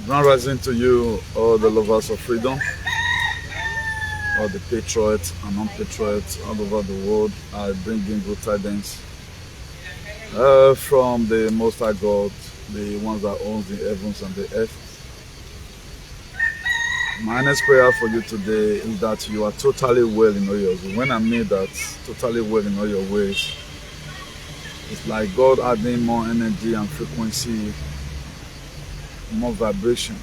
Grand rising to you, all the lovers of freedom, all the patriots and non-patriots all over the world. I bring in good tidings from the Most High God, the ones that owns the heavens and the earth. My next prayer for you today is that you are totally well in all your ways. When I mean that, totally well in all your ways, it's like God adding more energy and frequency, more vibration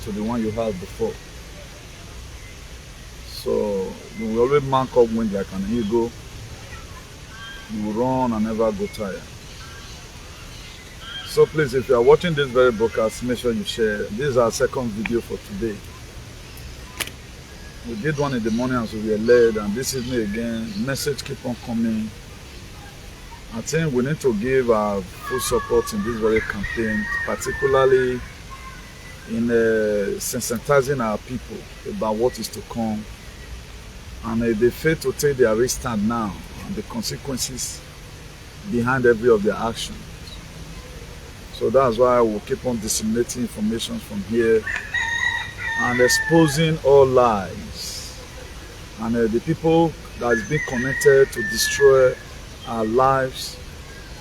to the one you had before. So you will always mark up wind like an eagle. You will run and never go tired. So please, if you are watching this very broadcast, make sure you share. This is our second video for today. We did one in the morning as we were led, and this evening again, message keep on coming. I think we need to give our full support in this very campaign, particularly in sensitizing our people about what is to come. And they fail to take their risk stand now and the consequences behind every of their actions. So that's why we'll keep on disseminating information from here and exposing all lies. And the people that has been connected to destroy our lives,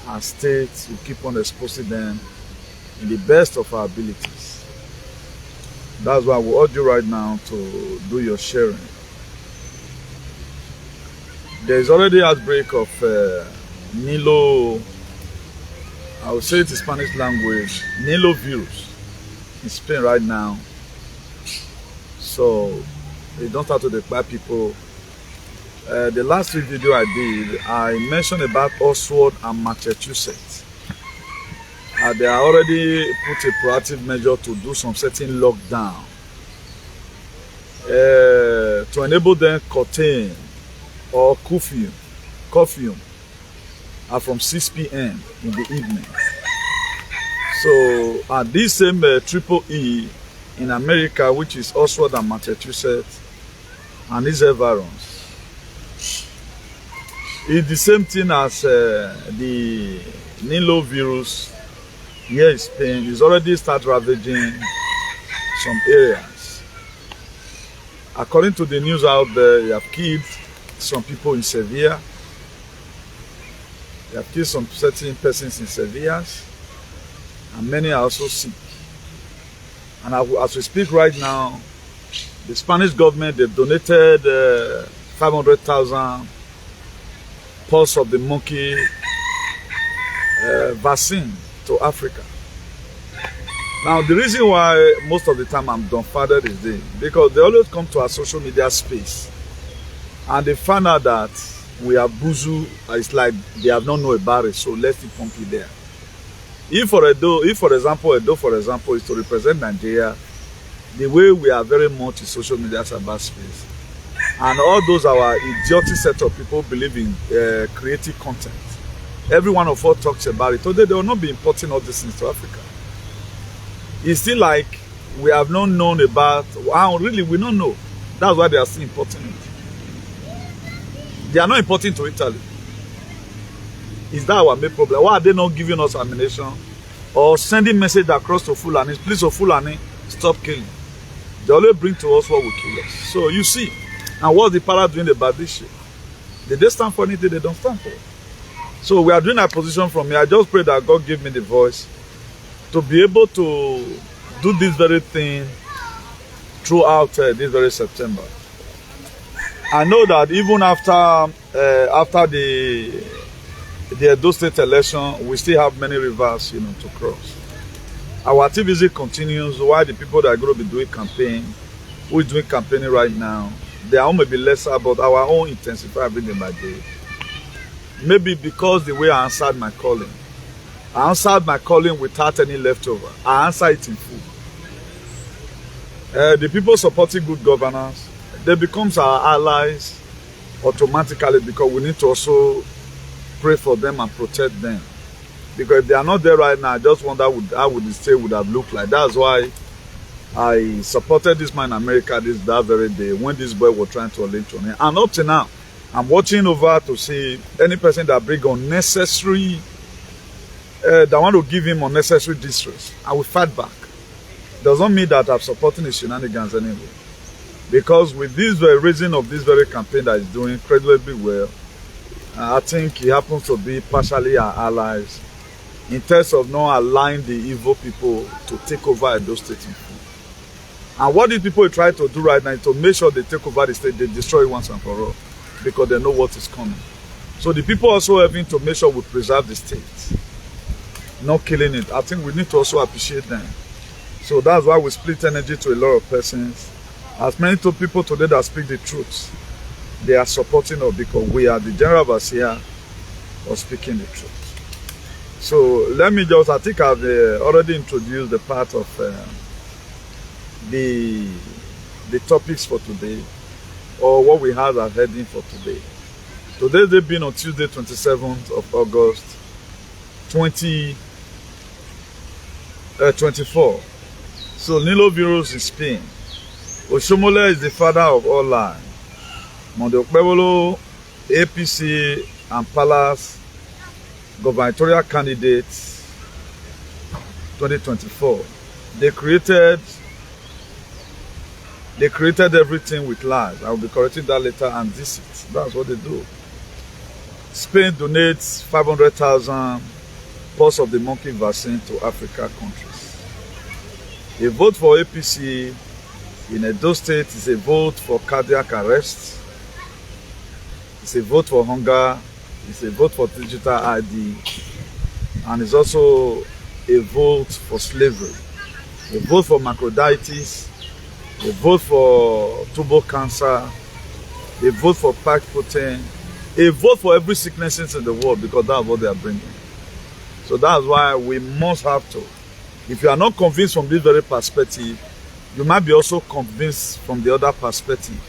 our states, we keep on exposing them in the best of our abilities. That's why we urge you right now to do your sharing. There is already an outbreak of Nilo, I will say it in Spanish language, Nilo virus in Spain right now. So they don't have to deploy people. The last video I did, I mentioned about Oxford and Massachusetts. They are already put a proactive measure to do some certain lockdown to enable them curtain or curfew from 6 p.m. in the evening. So at this same triple E in America, which is Oxford and Massachusetts, and these environs, it's the same thing as the Nilo virus here in Spain. It's already started ravaging some areas. According to the news out there, they have killed some people in Sevilla. They have killed some certain persons in Sevilla, and many are also sick. And as we speak right now, the Spanish government, they've donated 500,000 pulse of the monkey vaccine to Africa. Now, the reason why most of the time I'm dumbfounded is this, because they always come to our social media space and they find out that we have buzu. It's like they have not known about it, so let's keep pumping there. If for example, is to represent Nigeria, the way we are very much in social media cyberspace, and all those our idiotic set of people believe in creative content. Every one of us talks about it. Today they will not be importing all these things to Africa. It's still like we have not known about. Wow, really, we don't know. That's why they are still importing it. They are not importing to Italy. Is that our main problem? Why are they not giving us ammunition or sending message across to Fulani? Please, Fulani, stop killing. They always bring to us what will kill us. So you see, and what's the PALAC doing about this shit? Did they stand for anything? They don't stand for it. So we are doing our position from here. I just pray that God give me the voice to be able to do this very thing throughout this very September. I know that even after the Edo State election, we still have many rivers, to cross. Our activity continues. While the people that are going to be doing campaign, who is doing campaigning right now, their own may be lesser, but our own intensify every day by day. Maybe because the way I answered my calling. I answered my calling without any leftover. I answered it in full. The people supporting good governance, they become our allies automatically, because we need to also pray for them and protect them. Because if they are not there right now, I just wonder how would the state would have looked like. That's why I supported this man in America that very day when this boy was trying to lynch on him. And up to now, I'm watching over to see any person that bring unnecessary, that want to give him unnecessary distress. I will fight back. does not mean that I'm supporting his shenanigans anyway. Because with this raising of this very campaign that he's doing incredibly well, I think he happens to be partially our allies in terms of not allowing the evil people to take over Edo State. And what these people try to do right now is to make sure they take over the state, they destroy it once and for all, because they know what is coming. So the people also having to make sure we preserve the state, not killing it. I think we need to also appreciate them. So that's why we split energy to a lot of persons. As many people today that speak the truth, they are supporting us because we are the general overseer of speaking the truth. So let me just, I think I've already introduced the part of the topics for today, or what we have as heading for today. Today they've been on Tuesday, 27th of August, 2024. So Nilo Virus is Spain. Oshomole is the father of all lies. BHOLO, APC, and PALAC gubernatorial candidates 2024. They created everything with lies. I will be correcting that later, and this is that's what they do. Spain donates 500,000 pulse of the monkey vaccine to Africa countries. A vote for APC in Edo State is a vote for cardiac arrest. It's a vote for hunger. It's a vote for digital ID. And it's also a vote for slavery. A vote for microdiabetes. A vote for tubal cancer. A vote for packed protein. A vote for every sickness in the world, because that's what they are bringing. So that's why we must have to. If you are not convinced from this very perspective, you might be also convinced from the other perspective.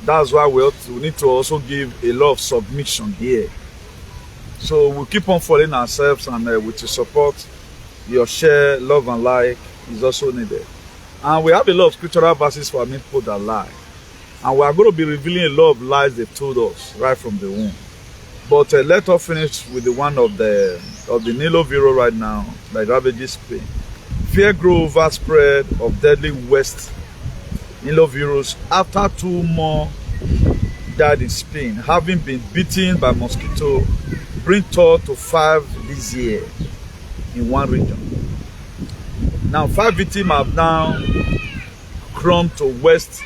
That's why we need to also give a lot of submission here. So we'll keep on following ourselves, and with your support, your share, love and like is also needed. And we have a lot of scriptural verses for people that lie. And we are going to be revealing a lot of lies they've told us right from the womb. But let us finish with the one of the Nilo Virus right now, that ravages Spain. Fear grew over spread of deadly West Nilo Virus after 2 more died in Spain, having been bitten by mosquito, bring total to 5 this year in one region. Now 5 victims have now come to West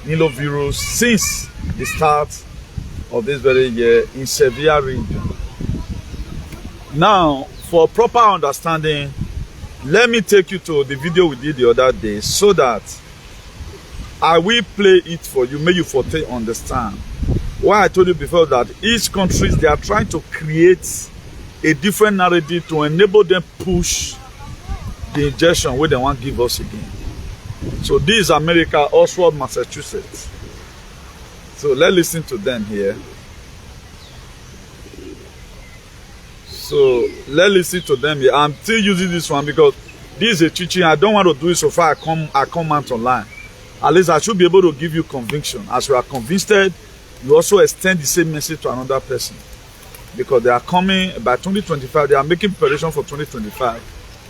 Nilo Virus since the start of this very year in Sevilla region. Now, for proper understanding, let me take you to the video we did the other day, so that I will play it for you, make you understand. Why I told you before that each country, they are trying to create a different narrative to enable them push the injection where they want to give us again. So this is America, Oxford, Massachusetts. So let's listen to them here. So let's listen to them here. I'm still using this one because this is a teaching. I don't want to do it so far I come out online. At least I should be able to give you conviction. As you are convinced, you also extend the same message to another person. Because they are coming by 2025, they are making preparation for 2025.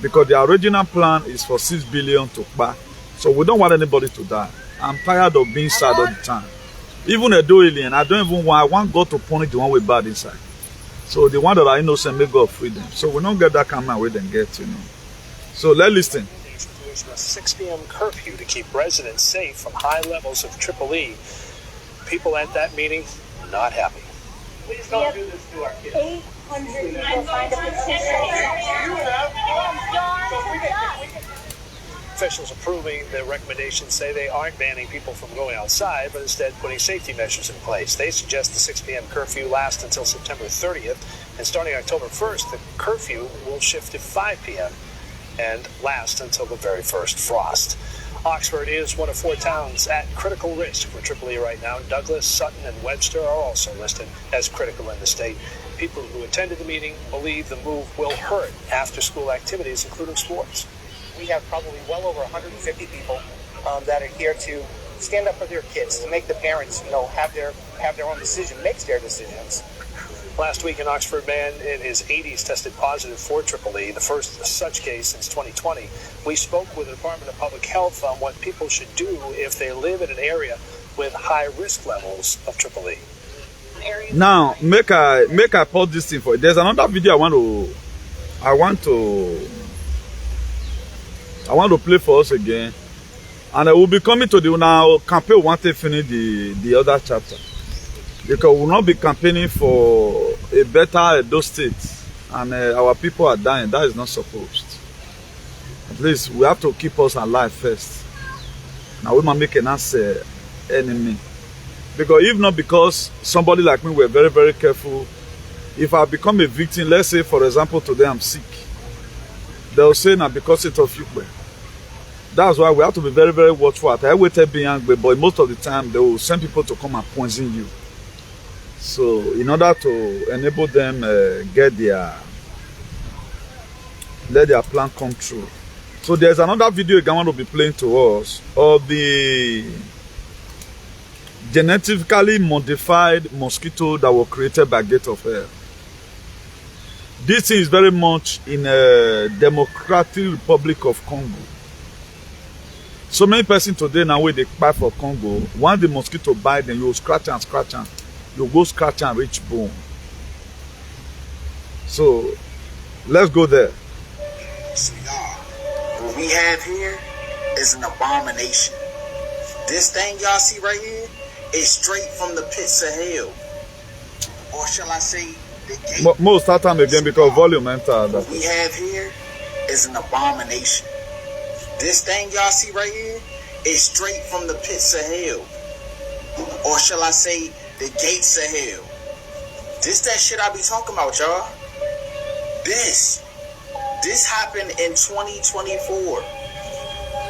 Because their original plan is for 6 billion to buy. So we don't want anybody to die. I'm tired of being sad all the time. Even a do alien, I want God to punish the one with bad inside. So the one that are innocent, may God free them. So we don't get that kind of way they get, So let's listen. A 6 p.m. curfew to keep residents safe from high levels of EEE. People at that meeting not happy. Please don't do this to our kids. 800 people signed a petition. Officials approving the recommendations say they aren't banning people from going outside, but instead putting safety measures in place. They suggest the 6 p.m. curfew lasts until September 30th, and starting October 1st, the curfew will shift to 5 p.m. and last until the very first frost. Oxford is one of 4 towns at critical risk for EEE right now. Douglas, Sutton, and Webster are also listed as critical in the state. People who attended the meeting believe the move will hurt after-school activities, including sports. We have probably well over 150 people that are here to stand up for their kids, to make the parents, have their own decision, make their decisions. Last week, an Oxford man in his 80s tested positive for EEE, the first such case since 2020. We spoke with the Department of Public Health on what people should do if they live in an area with high risk levels of EEE. Now, make I pause this thing for you. There's another video I want to play for us again, and I will be coming to the now campaign. Want to finish the other chapter, because we will not be campaigning for a better Edo state, and our people are dying. That is not supposed. At least we have to keep us alive first. Now we might make an answer enemy, because if not, because somebody like me were very, very careful. If I become a victim, let's say for example today I'm sick, they'll say now because it's of you. That's why we have to be very, very watchful. I waited behind, but most of the time they will send people to come and poison you. So in order to enable them let their plan come true. So there's another video again I want to be playing to us of the genetically modified mosquito that were created by Gate of Hell. This is very much in a Democratic Republic of Congo. So many persons today now where they buy for Congo, once the mosquito bite them, you scratch and you go scratch and reach bone. So let's go there. So y'all, what we have here is an abomination. This thing y'all see right here is straight from the pits of hell. Or shall I say the gate? More start time again because volume enter. What we have here is an abomination. This thing y'all see right here is straight from the pits of hell. Or shall I say the gates of hell. This that shit I be talking about, y'all. This happened in 2024.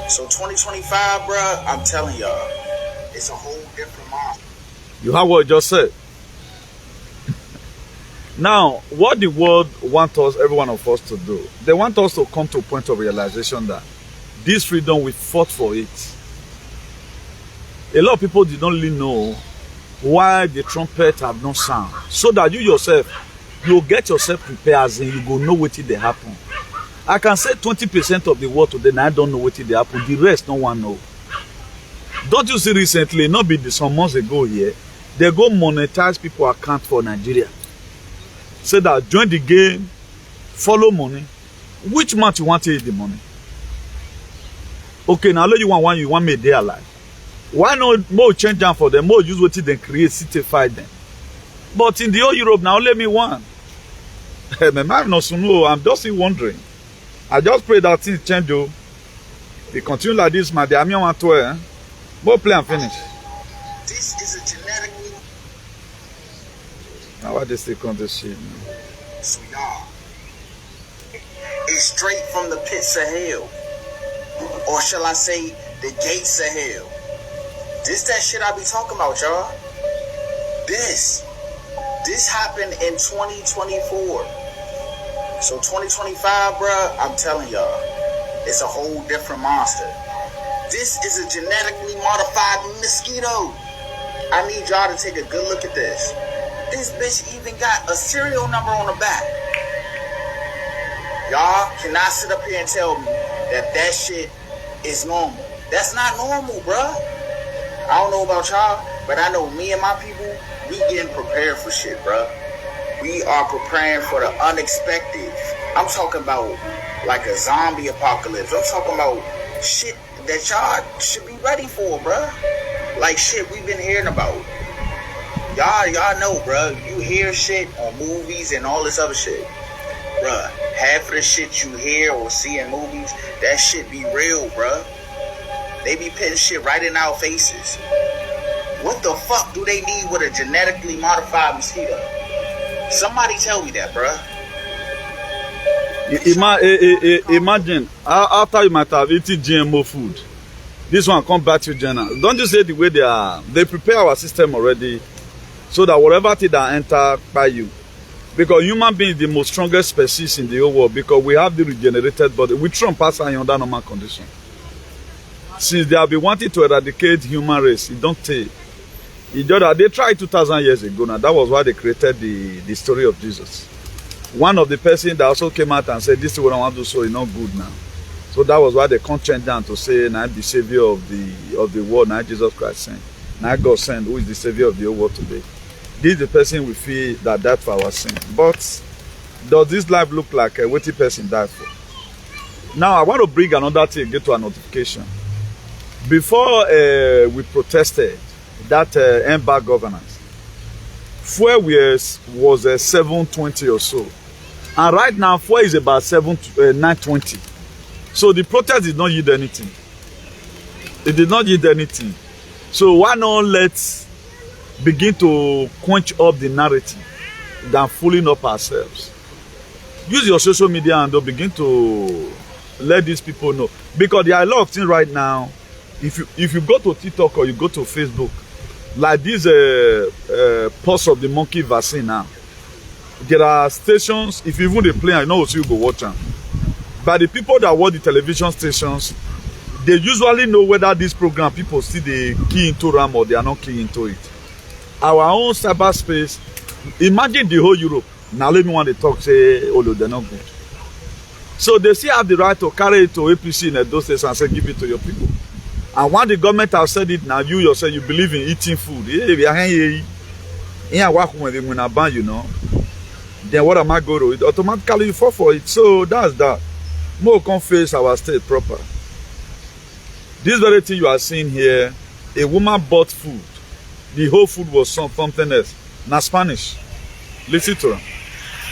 So 2025, bruh, I'm telling y'all, it's a whole different model. You have what I just said. Now, what the world wants us, every one of us to do, they want us to come to a point of realization that this freedom, we fought for it. A lot of people did not really know why the trumpet have no sound. So that you yourself, you get yourself prepared, as in you go know what they happen. I can say 20% of the world today, now I don't know what they happen. The rest, no one know. Don't you see recently, not be some months ago here, they go monetize people account for Nigeria. Say that join the game, follow money. Which month you want to eat the money? Okay, now you want me there alive. Why not more change down for them, more use what they create, citify them. But in the whole Europe now, let me one. I'm not so no, I'm just wondering. I just pray that things change. They continue like this, man. The army want to more play and finish. This is a genetically. Now what they still come to shit? So y'all, it's straight from the pits of hell. Or shall I say the gates of hell. This that shit I be talking about, y'all. This happened in 2024. So 2025, bruh, I'm telling y'all, it's a whole different monster. This is a genetically modified mosquito. I need y'all to take a good look at this. This bitch even got a serial number on the back. Y'all cannot sit up here and tell me that shit is normal. That's not normal, bruh. I don't know about y'all, but I know me and my people, we getting prepared for shit, bruh. We are preparing for the unexpected. I'm talking about like a zombie apocalypse. I'm talking about shit that y'all should be ready for, bruh. Like shit we've been hearing about. Y'all know, bruh. You hear shit on movies and all this other shit. Bruh, half of the shit you hear or see in movies, that shit be real, bruh. They be putting shit right in our faces. What the fuck do they need with a genetically modified mosquito? Somebody tell me that, bruh. Imagine, after you might have eaten GMO food, this one come back to Jenna. Don't you say the way they prepare our system already, so that whatever thing that enter by you, because human being is the most strongest species in the whole world, because we have the regenerated body. We Trump pass under normal condition. Since they have been wanting to eradicate human race, it don't take. It's just that they tried 2,000 years ago now. That was why they created the story of Jesus. One of the person that also came out and said, this is what I want to do, so it's not good now. So that was why they come change down to say, now the savior of the world, now Jesus Christ sent. Now God sent, who is the savior of the whole world today. This is the person we feel that died for our sin. But does this life look like a waiting person died for? Now I want to bring another thing, get to a notification. Before we protested that embark governance, fuel was 720 or so, and right now fuel is about 920. So the protest did not yield anything. It did not yield anything. So why not let's begin to quench up the narrative than fooling up ourselves? Use your social media and begin to let these people know, because there are a lot of things right now. If you go to TikTok or you go to Facebook, like this pulse of the monkey vaccine now, there are stations, if you even they play, I know you go watch them. But the people that watch the television stations, they usually know whether this program people see the key into RAM or they are not key into it. Our own cyberspace, imagine the whole Europe. Now let me want to talk, say, oh, they're not good. So they still have the right to carry it to APC in those states and say, give it to your people. And when the government has said it, now you yourself, you believe in eating food. You know. Then what am I going to do? Automatically you fall for it. So that's that. More can face our state proper. This very thing you are seeing here, a woman bought food. The whole food was something else. Na Spanish. Listen to them.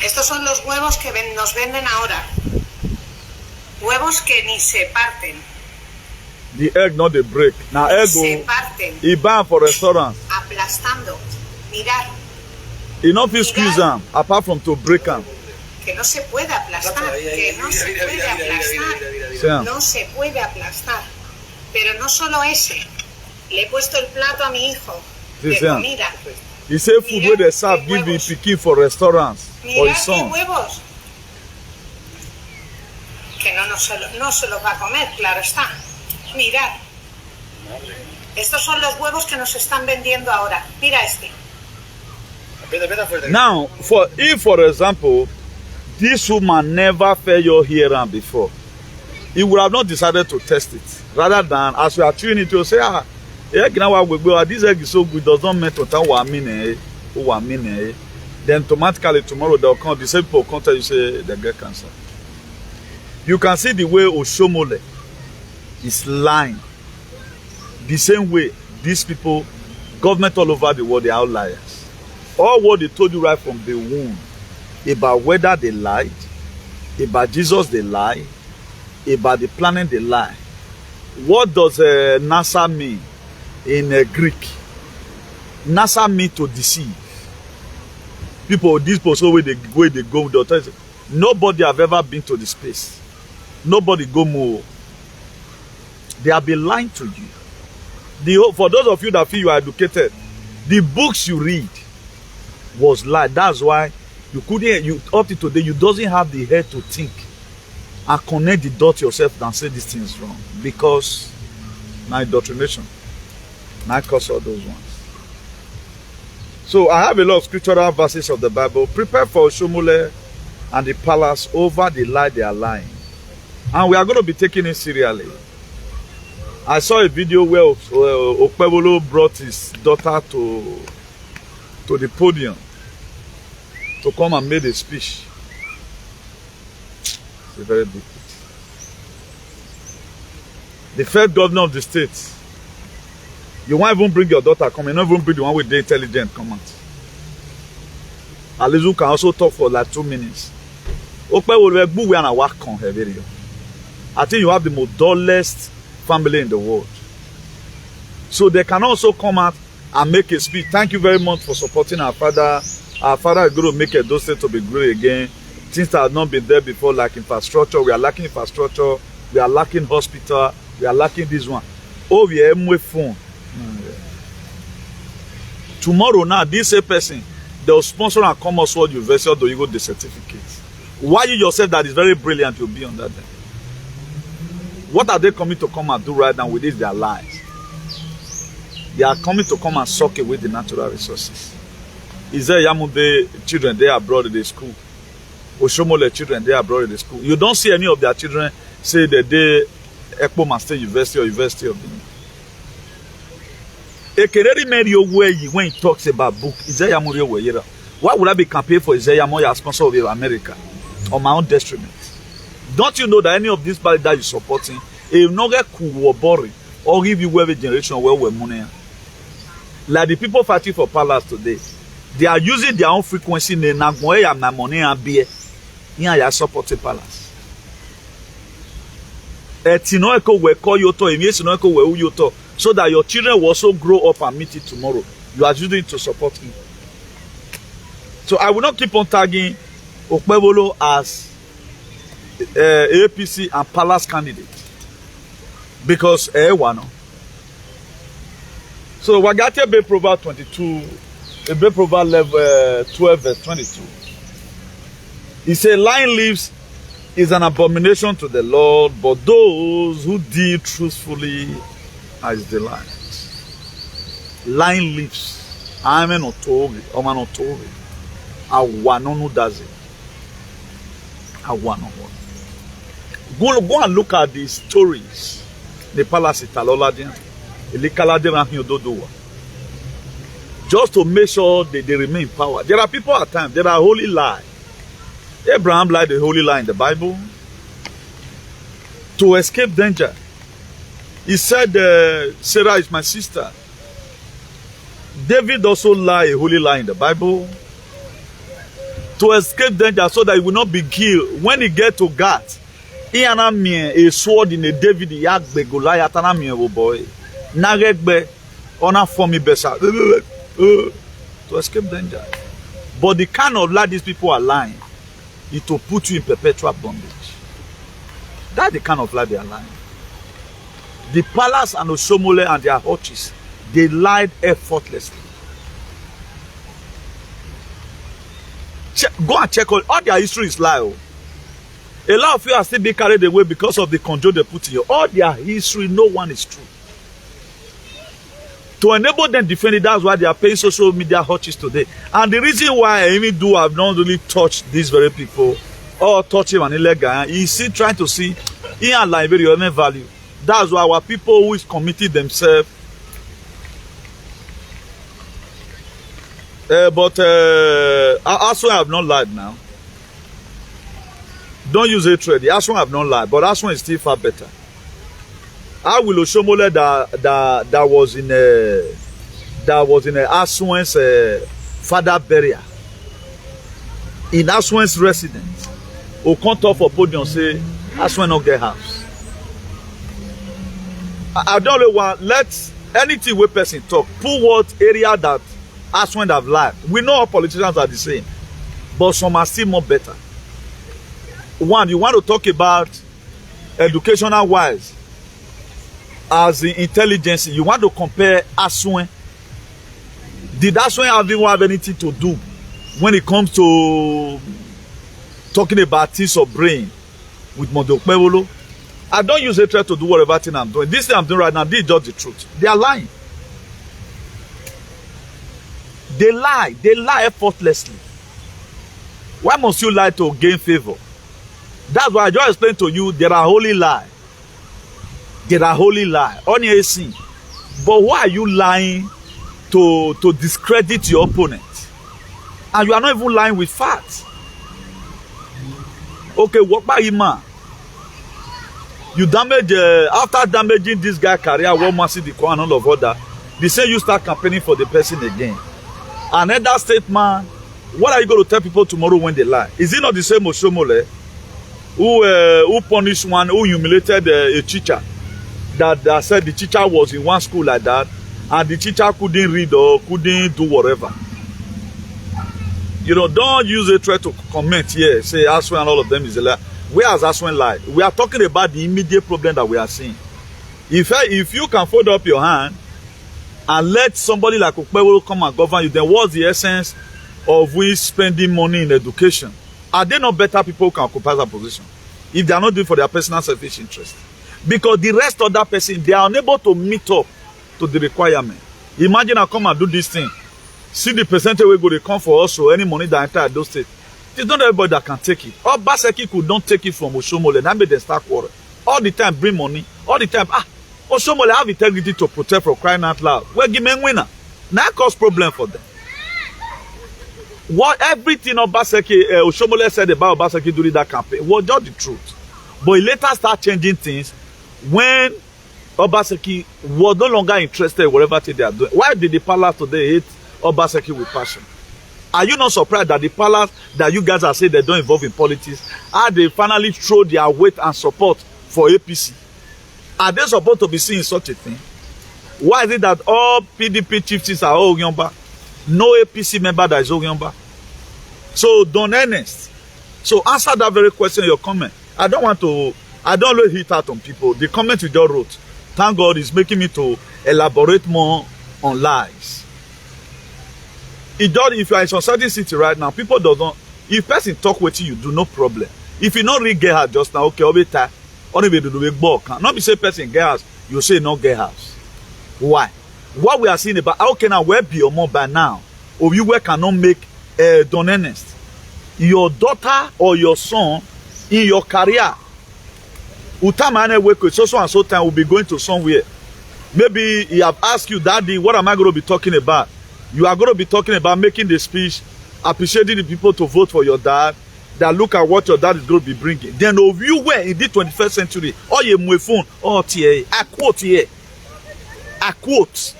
Estos son los huevos que nos venden ahora. Huevos que ni se parten. The egg not the break. Now egg se parten. He ban for restaurants. Aplastando. Mirar. He not feel squeeze them, apart from to break them. Que no se puede aplastar. Que no se puede aplastar. No se puede aplastar. Pero no solo ese. Le he puesto el plato a mi hijo de comida. He said food where they serve, give me pikin for restaurants or his son. Huevos. Que no se los va a comer, claro está. Mirad. Estos son los huevos que nos están vendiendo ahora. Mira este. Now, if for example, this woman never fed your hearing before, he would have not decided to test it. Rather than, as we are chewing it, you say, this egg is so good, does not mean to tell what I mean. Then automatically tomorrow they'll come, the same people will come tell you, say, they get cancer. You can see the way Oshomole is lying. The same way these people, government all over the world, they are outliers. All what they told you right from the womb about whether they lied, about Jesus they lie, about the planet they lie. What does NASA mean in Greek? NASA mean to deceive. People, this person where they go, nobody have ever been to the space. Nobody go more. They have been lying to you. For those of you that feel you are educated, the books you read was lie. That's why you couldn't, up to today, you doesn't have the head to think and connect the dots yourself and say this thing is wrong. Because my indoctrination, my cause all those ones. So I have a lot of scriptural verses of the Bible. Prepare for Shomule and the palace over the lie they are lying. And we are going to be taking it seriously. I saw a video where Okpebolo brought his daughter to the podium to come and make a speech. It's a very big thing. The first governor of the state, you won't even bring your daughter come, you not even bring the one with the intelligent come out. Alizu can also talk for like 2 minutes. I think you have the most dullest family in the world. So they can also come out and make a speech. Thank you very much for supporting our father. Our father is going to make Edo State to be great again. Things that have not been there before, like infrastructure. We are lacking infrastructure. We are lacking hospital. We are lacking this one. Oh, we are MW phone. Tomorrow now, this same person, they will sponsor and Commerce World University or you go the certificate. Why you yourself that is very brilliant you'll be on that day? What are they coming to come and do right now with this? Their lies. They are coming to come and suck away the natural resources. Is there Yamude children there abroad in the school? Oshomole children there abroad in the school. You don't see any of their children say that they Ekpo Master University or University of Benin. Ekereri Mary when he talks about book, Isaiah Morio Weyera. Why would I be campaigning for Isaiah Moya as sponsor of America on my own detriment? Don't you know that any of these parties that you're supporting, if not get cool or boring, or give you every generation where we're money? Like the people fighting for PALAC today, they are using their own frequency. They are na money and beer. Here you support the PALAC. So that your children will also grow up and meet it tomorrow. You are using it to support him. So I will not keep on tagging Okpebolo as APC and PALAC candidate. Because one. So Wagate Bay Proverbs 22, Bay Proverbs 12 verse 22. He said, lying lips is an abomination to the Lord, but those who deal truthfully are his delight. Lying lips. Amen otobe, oman otobe. Awanono does it. Awanono. Go and look at the stories. The palace Italoladian. Just to make sure that they remain in power. There are people at times, there are holy lie. Abraham lied the holy lie in the Bible to escape danger. He said, Sarah is my sister. David also lied a holy lie in the Bible to escape danger so that he will not be killed. When he get to Gath, he had a sword in a David, he had a Goliath, and a boy. Nagegbe, honor for me besa to escape danger. But the kind of lie these people are lying is to put you in perpetual bondage. That's the kind of lie they are lying. The PALAC and Osomole and their hutches, they lied effortlessly. Go and check all their history is lie. A lot of you are still being carried away because of the control they put in you. All their history, no one is true. To enable them defend it, that's why they are paying social media hutches today. And the reason why I even do have not really touched these very people or touch him an illegal, is still trying to see in and Liberia value. That's why our people who is committed themselves. But Aswan have not lied now. Don't use hatred. The Aswan have not lied, but Aswan is still far better. I will Oshomole that was in a Aswan's father burial. In Aswan's residence, who come up for podium say Aswan not get house. I don't know what, let anything where person talk, put what area that Aswan have lied. We know all politicians are the same, but some are still more better. One, you want to talk about educational wise, as the intelligence, you want to compare Aswan. Did Aswan even have anything to do when it comes to talking about things of brain with Mondokpewolo? I don't use hatred to do whatever thing I'm doing. This thing I'm doing right now, this is just the truth. They are lying. They lie effortlessly. Why must you lie to gain favor? That's why I just explained to you, there are holy lie. There are holy lie. On your sin. But why are you lying to discredit your opponent? And you are not even lying with facts. Okay, what about him, man? You damage, after damaging this guy's career, one must see the core and all of other. They say you start campaigning for the person again. Another statement, what are you going to tell people tomorrow when they lie? Is it not the same Oshomole who punished one, who humiliated a teacher? That said the teacher was in one school like that, and the teacher couldn't read or couldn't do whatever. You know, don't use a threat to comment here, say Aswan and all of them is a lie. Where has Aswan lied? We are talking about the immediate problem that we are seeing. If you can fold up your hand and let somebody like Okpewolo come and govern you, then what's the essence of we spending money in education? Are they not better people who can occupy that position if they are not doing for their personal selfish interest? Because the rest of that person, they are unable to meet up to the requirement. Imagine I come and do this thing. See the percentage we go to come for us, so any money that enter those states. It's not everybody that can take it. All Obaseki could not take it from Oshomole. That made them start quarrel. All the time bring money. All the time, Oshomole have integrity to protect for crying out loud. Well, give me winner. Now cause problem for them. What everything Obaseki, Oshomole said about Obaseki during that campaign was just the truth. But he later started changing things when Obaseki was no longer interested in whatever thing they are doing. Why did the palace today hate Obaseki with passion? Are you not surprised that the palace that you guys are saying they don't involve in politics, are they finally throw their weight and support for APC? Are they supposed to be seeing such a thing? Why is it that all PDP chiefs are all Ogyomba? No APC member that is Ogyomba. So don't earnest. So answer that very question in your comment. I don't really hit out on people. The comment you just wrote, thank God, is making me to elaborate more on lies. It does, if you are in some certain city right now, people don't. If person talk with you, do no problem. If you not really get house just now, okay, obeta, only be do the work. Not be say person get house, you say not get house. Why? What we are seeing about how can I where be your mom by now, or you where cannot make don't earnest. Your daughter or your son in your career, Utamane work with so and so time will be going to somewhere. Maybe he have asked you, Daddy, what am I going to be talking about? You are going to be talking about making the speech, appreciating the people to vote for your dad, that look at what your dad is going to be bringing. Then if you were in the 21st century, oh, you move phone, oh, TA, I quote here. I quote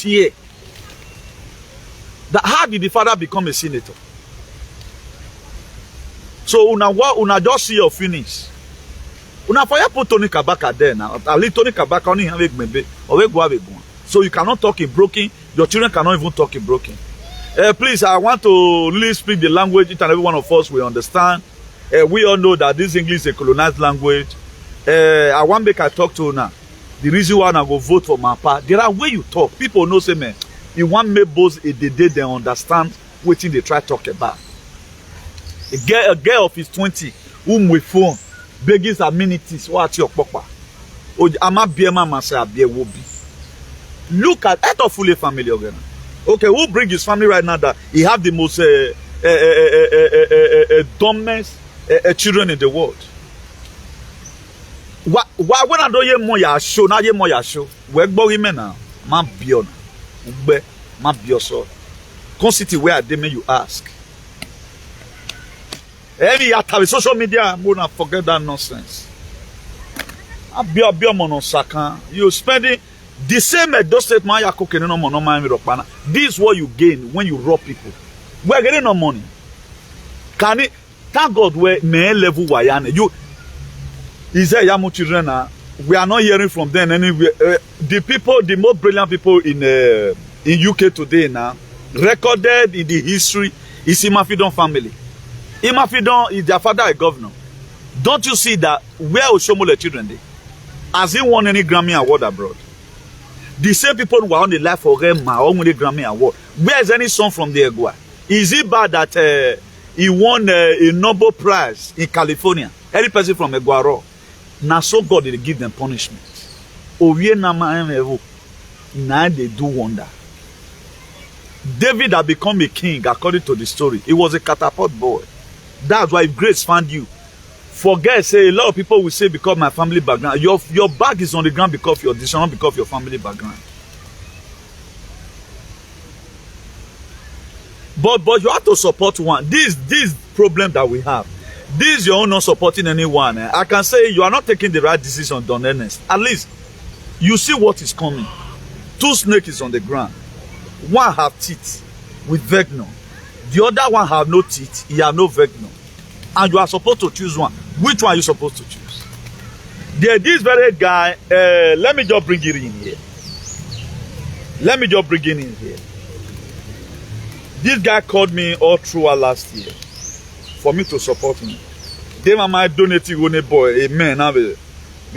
here. That how did the father become a senator? So una just see your finish. Una for you put Tony Kabaka there now. At least Tony Kabaka only have a maybe or we go have a go. So you cannot talk in broken. Your children cannot even talk in broken. Please, I want to really speak the language each and every one of us will understand. We all know that this English is a colonized language. I want to make I talk to you now. The reason why I go vote for my part, there are way you talk. People know say man, you want me both a day they understand what they try to talk about. A girl of his 20, whom we phone, begging amenities, what your papa. I'm a beer man, say a beer will be. Look at a fully family again. Okay, who bring his family right now that he have the most dumbest children in the world? Why when I don't hear more ya show, now hear more ya show. We go women now, man beyond, man beyond so. Consider where they may you ask. Any at social media, I'm gonna forget that nonsense. You spending the same those statement you cooking no money. This is what you gain when you rob people. We're getting no money. Can it thank God where may level wayane you is there young children now? We are not hearing from them anywhere. The people, the most brilliant people in UK today now, recorded in the history is Imafidon family. Imafidon is their father a governor. Don't you see that where Oshomole children they? Has he won any Grammy award abroad? The same people who are on the life for Rema or won the Grammy award. Where is any song from the Egua? Is it bad that he won a Nobel Prize in California? Any person from Eguaro? Now so God did give them punishment. Now they do wonder. David had become a king according to the story. He was a catapult boy. That's why if grace found you. Forget, say a lot of people will say because my family background. Your back is on the ground because of your decision, not because of your family background. But you have to support one. This problem that we have. This you're not supporting anyone. I can say you are not taking the right decision, Don Ernest. At least you see what is coming. 2 snakes is on the ground. One have teeth with venom. The other one have no teeth. He have no venom. And you are supposed to choose one. Which one are you supposed to choose? There, this very guy. Let me just bring it in here. Let me just bring it in here. This guy called me all throughout last year for me to support him. They might donate a boy, a man, have a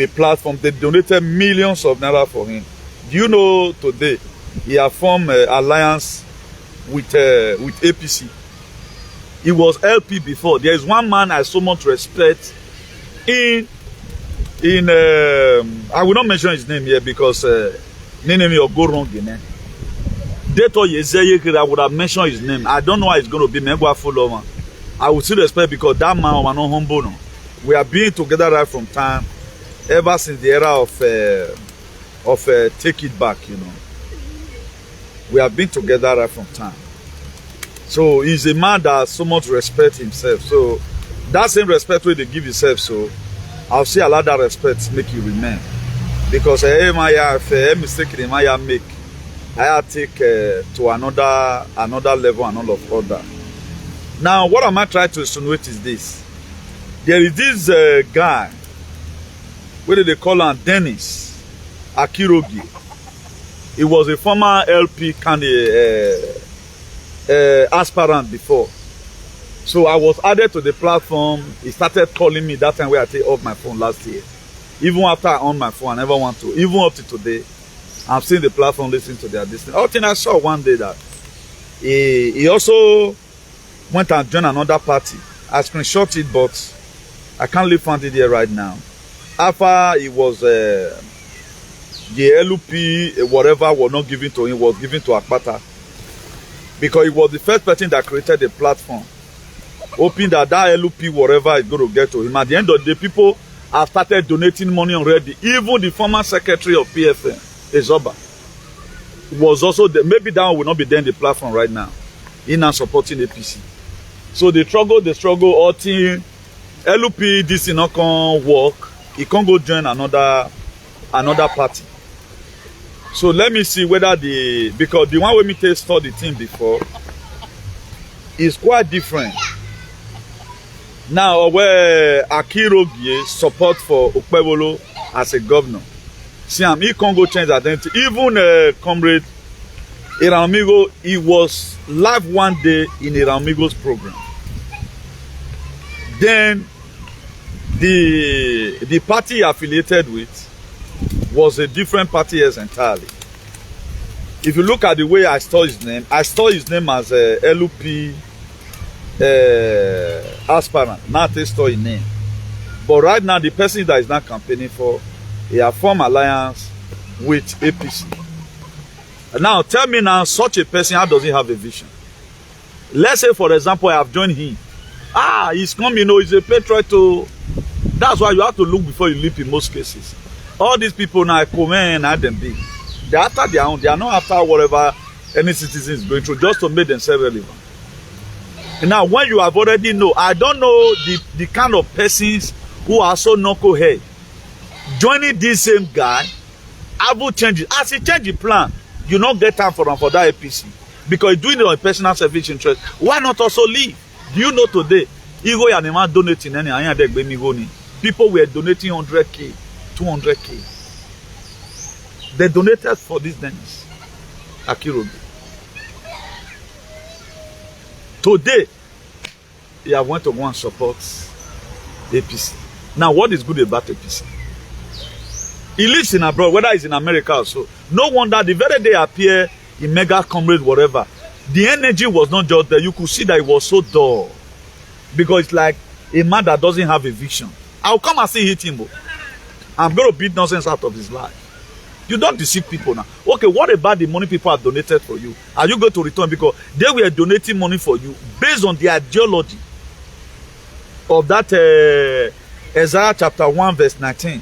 platform. They donated millions of naira for him. Do you know today he has formed an alliance with APC? He was LP before. There is one man I so much respect I will not mention his name here because name or go wrong in it. Dato Yezeye, I would have mentioned his name. I don't know how it's going to be. Megwa follow. I would still respect because that man was not humble. No. We have been together right from time, ever since the era of take it back, you know. We have been together right from time. So he's a man that so much respects himself. So that same respect where they give himself, so I'll see a lot of respect make you remain. Because if mistake in my make, I take to another level and all of other. Now, what am I trying to insinuate is this. There is this guy, what do they call him? Dennis Akirogi. He was a former LP candidate, aspirant before. So I was added to the platform. He started calling me that time where I take off my phone last year. Even after I on my phone, I never want to. Even up to today, I'm seeing the platform listening to their distance. All thing I saw one day that he also went and joined another party. I screenshot it, but I can't leave it here right now. After it was the LP, whatever was not given to him, was given to Akpata. Because he was the first person that created the platform. Hoping that LP, whatever, is going to get to him. At the end of the day, people have started donating money already. Even the former secretary of PFN, Ezoba, was also there. Maybe that one will not be there in the platform right now. He's not supporting APC. So they struggle, all team. LP, this is not going to work. He can't go join another party. So let me see whether because the one with me study the team before is quite different. Now, where Akirogie support for BHOLO as a governor, see, he can't go change identity. Even comrade Iramigo, he was live one day in Iramigo's program. Then the party he affiliated with was a different party as entirely. If you look at the way I store his name as a LP aspirant, not a store his name. But right now, the person that is not campaigning for, he has formed alliance with APC. Now, tell me now, such a person, how does he have a vision? Let's say, for example, I have joined him. He's coming, you know, he's a patriot to... That's why you have to look before you leap in most cases. All these people now come in and them be. They're after their own. They are not after whatever any citizen is going through, just to make themselves relevant. And now, when you have already know, I don't know the kind of persons who are so knucklehead. Joining this same guy, I will change it. As he change the plan, you not get time for that APC. Because doing it on personal selfish interest. Why not also leave? Do you know today, Igo Yanema donating any people were donating 100K, 200K. They donated for this Dennis Akirogi. Today, he have went to go and support APC. Now, what is good about APC? He lives in abroad, whether he's in America or so. No wonder the very day appear in mega comrade, whatever, the energy was not just there. You could see that it was so dull. Because it's like a man that doesn't have a vision. I'll come and see hit him. I'm going to beat nonsense out of his life. You don't deceive people now. Okay, what about the money people have donated for you? Are you going to return? Because they were donating money for you based on the ideology of that Isaiah chapter 1 verse 19.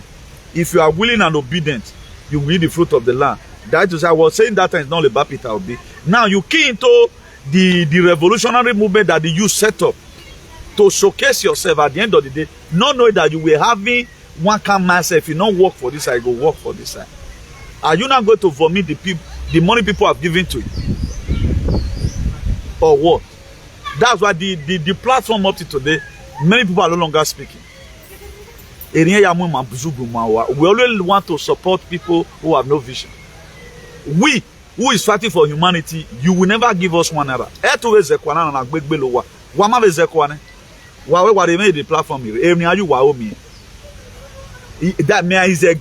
If you are willing and obedient, you will eat the fruit of the land. That is, I was saying that time, it's not about Peter Obi. Now you key into the revolutionary movement that the youth set up to showcase yourself at the end of the day, not knowing that you were having one kind myself. If you don't work for this side, go work for this side. Are you not going to vomit the money people have given to you? Or what? That's why the platform up to today, many people are no longer speaking. We always want to support people who have no vision. We, who is fighting for humanity, you will never give us one error. That man is a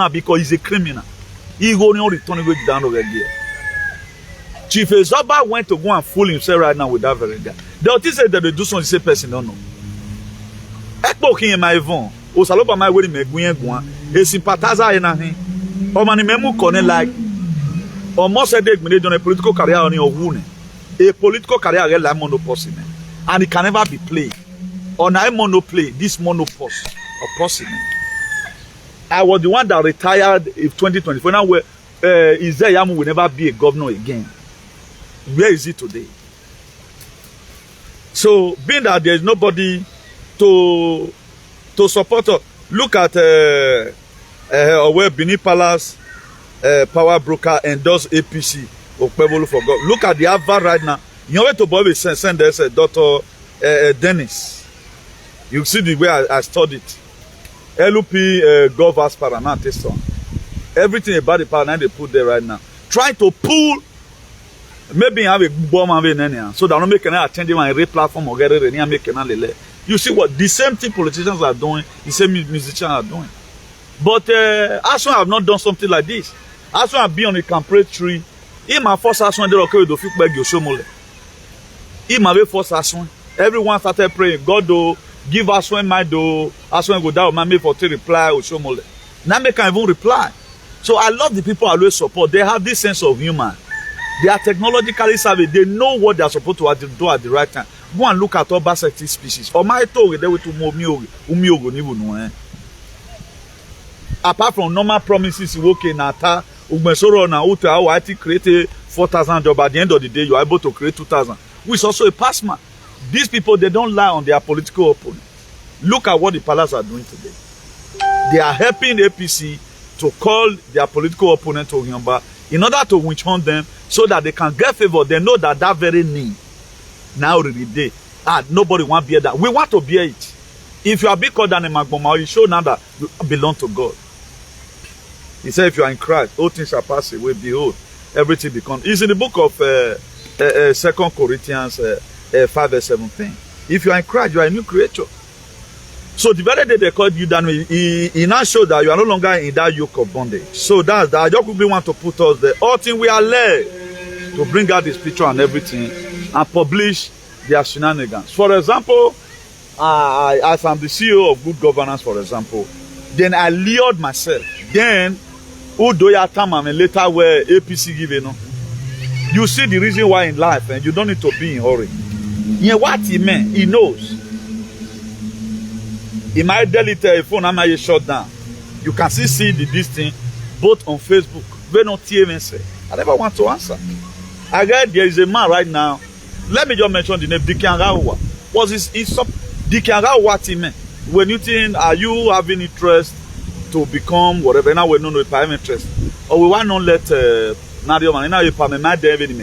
because he's a criminal. He will return down over here. Chief Ezoba went to go and fool himself right now with that very guy. The authorities said that they do something the same person don't know. Ekpo kin my evon. O saloba my wey me gun a sympathizer na hin. Omani memu kone like almost a day on a political career on your wound. A political career like monopoly, and it can never be played. On I monoplay, this monopause or possible. I was the one that retired in 2024. Now where Yamu will never be a governor again. Where is he today? So being that there is nobody to support us, look at where Benin Palace power broker endorsed APC or Pebble for God. Look at the Harvard right now. You know where to Bobby send us Dr. Dennis. You see the way I studied. LUP Gov aspirant this one. Everything about the parliament they put there right now. Trying to pull, maybe have a bomb and so that don't make an attend my rate platform or get it and make an lele. You see what the same thing politicians are doing, the same musicians are doing. But as one have not done something like this, as one have been on a campaign tree, in my first as one they okay with the few beg your show mole. In my first as one, everyone started praying, God do give us when my do as when go down my me for to reply or show mole. Now they can't even reply. So I love the people I always support. They have this sense of human. They are technologically savvy. They know what they are supposed to do at the right time. Go and look at all bisected species. Or my talk they will to umiogo. Apart from normal promises, okay, Nata, Ugbensoro na Uta, I create 4,000 jobs. At the end of the day, you are able to create 2,000. Which is also a pass mark. These people, they don't lie on their political opponents. Look at what the palace are doing today. They are helping APC to call their political opponent to Hyomba in order to witch hunt them so that they can get favor. They know that that very name now already there. Nobody want to bear that. We want to bear it. If you are big called than a Magboma, you show now that you belong to God. He said, if you are in Christ, all things shall pass away. Behold, everything becomes. It's in the book of 2 Corinthians 5 verse 17. If you are in Christ, you are a new creature. So the very day they called you down, he now showed that you are no longer in that yoke of bondage. So that's that. I just want to put us there. All things we are led to bring out this picture and everything and publish their shenanigans. For example, as I'm the CEO of Good Governance, for example, then I lured myself. Then, Udoya Tamam and later where APC give you know. You see the reason why in life, and you don't need to be in a hurry. Yeah, what he meant, he knows. He might delete a phone and might shut down. You can still see this thing both on Facebook. They not even say. I never want to answer. I guess there is a man right now. Let me just mention the name Dikiangawa. Was his Dikiangawa what he meant? When you think, are you having interest to become whatever? Now we don't know if I have interest. Or we want to let Nadio man now if I'm a mad David in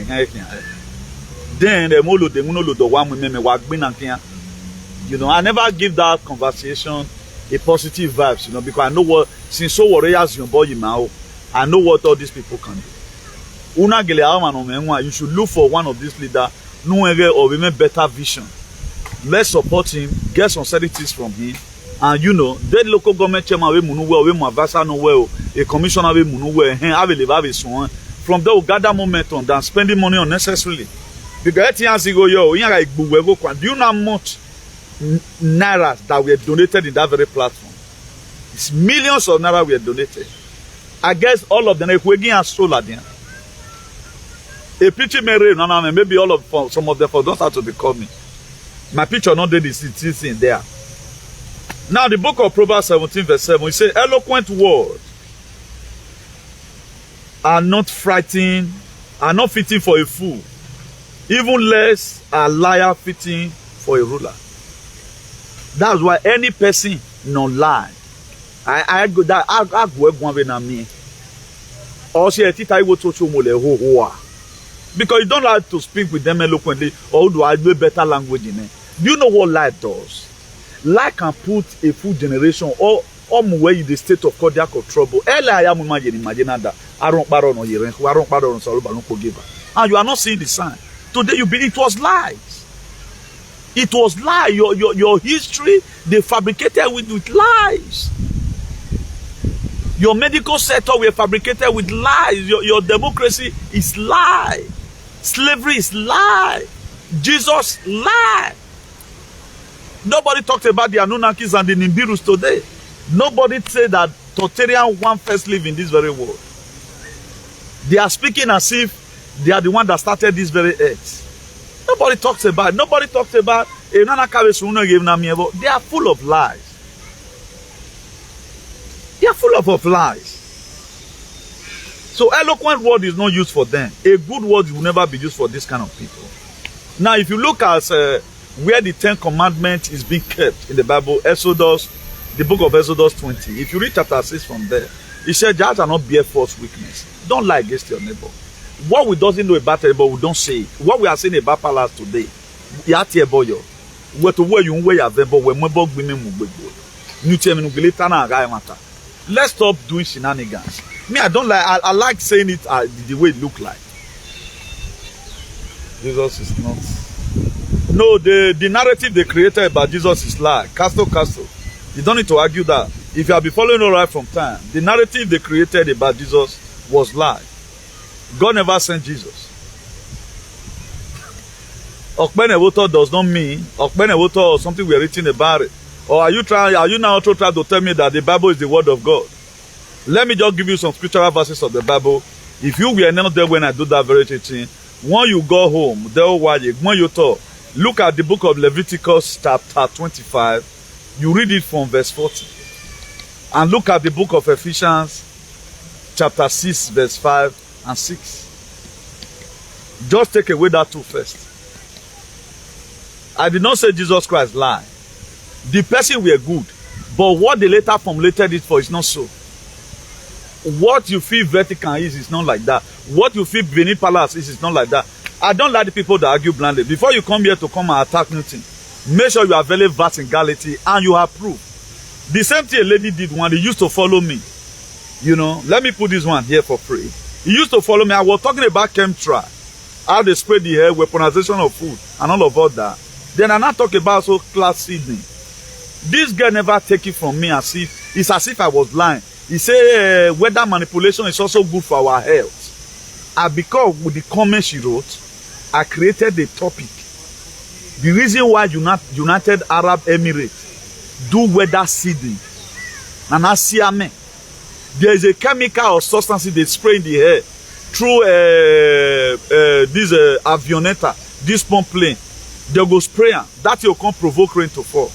then the molo the muno the one with me work bin and you know, I never give that conversation a positive vibes, you know, because I know what since so warriors your boy now, I know what all these people can do. You should look for one of these leaders, no or even better vision. Let's support him, get some certificates from him, and you know, that local government chairman we munu well, we mu advisor no well, a commissioner we munu well, have a live so from there we gather momentum than spending money unnecessarily. Because 8 years ago, do you know how much naira that were donated in that very platform? It's millions of naira were donated. I guess all of them, if we get solar there, a picture may rain, maybe all of some of them for don't have to be coming. My picture not there is in there. Now the book of Proverbs 17 verse 7, it says, eloquent words are not frightening, are not fitting for a fool. Even less a liar fitting for a ruler. That's why any person no lie. I go that I go one way na me. Or say tita I go to mole ho. Because you don't like to speak with them eloquently or do I do better language in it. Do you know what lie does? Lie can put a full generation or where in the state of cardiac or trouble. I am imagine that I don't pardon or you I don't pardon so and you are not seeing the sign. Today you believe it was lies. It was lies. Your history they fabricated with lies. Your medical sector were fabricated with lies. Your democracy is lie. Slavery is lie. Jesus lied. Nobody talked about the Anunnakis and the Nimbirus today. Nobody said that totalitarian one first live in this very world. They are speaking as if they are the one that started this very earth. Nobody talks about it. Nobody talks about it. They are full of lies. They are full of lies. So eloquent word is not used for them. A good word will never be used for this kind of people. Now, if you look at where the 10 Commandments is being kept in the Bible, Exodus, the book of Exodus 20, if you read chapter 6 from there, it said, "Thou shalt not bear false witness." Don't lie against your neighbor. What we doesn't know about neighbor, we don't say it. What we are saying about PALAC today, let's stop doing shenanigans. Me, I don't like. I like saying it the way it look like. Jesus is not. No, the narrative they created about Jesus is lie. Casto. You don't need to argue that. If you have been following all right from time, the narrative they created about Jesus was lie. God never sent Jesus. Okpenewoto does not mean Okpenewoto or something we are written about it. Or are you now trying to tell me that the Bible is the word of God? Let me just give you some scriptural verses of the Bible. If you were not there when I do that very thing, when you go home, when you talk, look at the book of Leviticus chapter 25. You read it from verse 40. And look at the book of Ephesians chapter 6 verse 5 and 6. Just take away that two first. I did not say Jesus Christ lied. The person were good, but what they later formulated it for is not so. What you feel Vatican is not like that. What you feel Benin Palace is not like that. I don't like the people that argue blindly. Before you come here to come and attack nothing, make sure you are very vast in Galilee and you have proof. The same thing a lady did when he used to follow me. You know, let me put this one here for free. He used to follow me. I was talking about chemtrail, how they spread the air, weaponization of food, and all of that. Then I not talk about so class seeding. This girl never take it from me as if it's as if I was lying. He say weather manipulation is also good for our health. And because with the comment she wrote, I created the topic. The reason why United Arab Emirates do weather seeding, and I see there is a chemical or substance they spray in the air through this avioneta, this pump plane. They go spray them. That will come provoke rain to fall.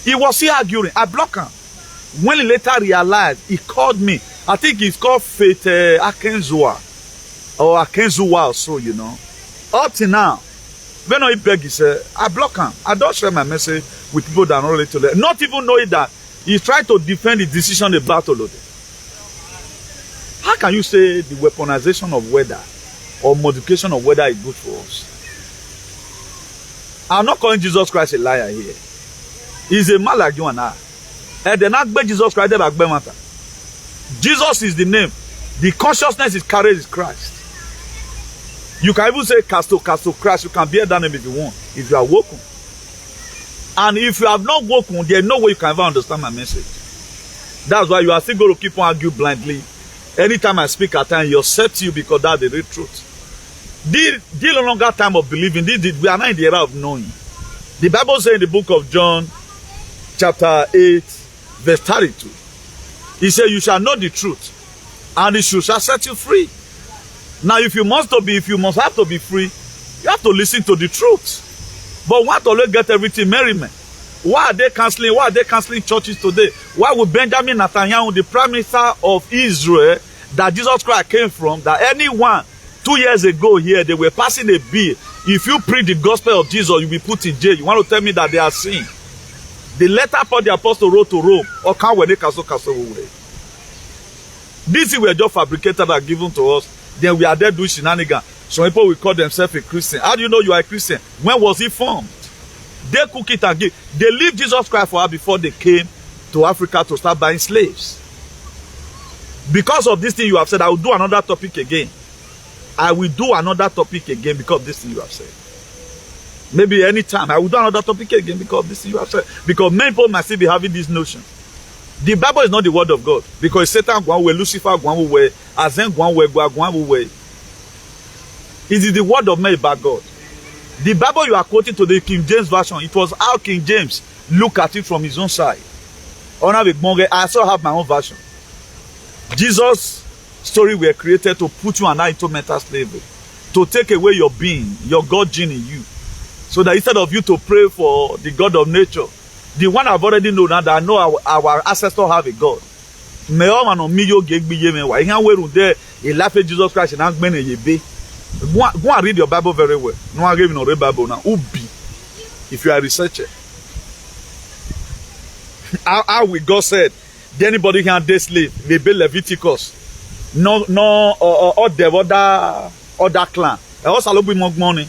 He was still arguing. I blocked him. When he later realized, he called me. I think it's called Fate Akenzua or Akenzua or so, you know. Up to now, when I beg, he said, I block him. I don't share my message with people that are not related to that. Not even knowing that he tried to defend his decision about Olode. How can you say the weaponization of weather or modification of weather is good for us? I'm not calling Jesus Christ a liar here. He's a man like you and I. And they're not beg Jesus Christ, they're like matter. Jesus is the name. The consciousness is carried is Christ. You can even say Casto Christ. You can bear that name if you want, if you are woken. And if you have not woken, there's no way you can ever understand my message. That's why you are still going to keep on arguing blindly. Anytime I speak at time, you accept you because that's the real truth. The no longer time of believing. We are not in the era of knowing. The Bible says in the book of John, chapter 8, verse 32. He said, you shall know the truth, and the truth shall set you free. Now, if you must have to be free, you have to listen to the truth. But why to always get everything merriment? Why are they canceling? Why are they canceling churches today? Why would Benjamin Netanyahu, the prime minister of Israel, that Jesus Christ came from, that anyone 2 years ago here, they were passing a bill. If you preach the gospel of Jesus, you'll be put in jail. You want to tell me that they are sin? The letter Paul the apostle wrote to Rome, or can't we castle away? These were just fabricated and given to us. Then we are there doing shenanigans. Some people will call themselves a Christian. How do you know you are a Christian? When was he formed? They cook it and give. They leave Jesus Christ for her before they came to Africa to start buying slaves. Because of this thing you have said, I will do another topic again. I will do another topic again because of this thing you have said. Maybe anytime I will do another topic again because of this thing you have said. Because many people might still be having this notion. The Bible is not the word of God. Because Satan gone away, Lucifer gone away, Azen gone away. It is the word of man about God. The Bible you are quoting to the King James Version, it was how King James looked at it from his own side. I also have my own version. Jesus' story were created to put you and I into mental slavery, to take away your being, your God gene in you, so that instead of you to pray for the God of nature, the one I've already known now that I know our ancestors have a God. Go and read your Bible very well. No one gave you no Bible now. Ubi, if you are a researcher. How we God said, anybody can date slave, they be Leviticus. No, other clan. Also be more money.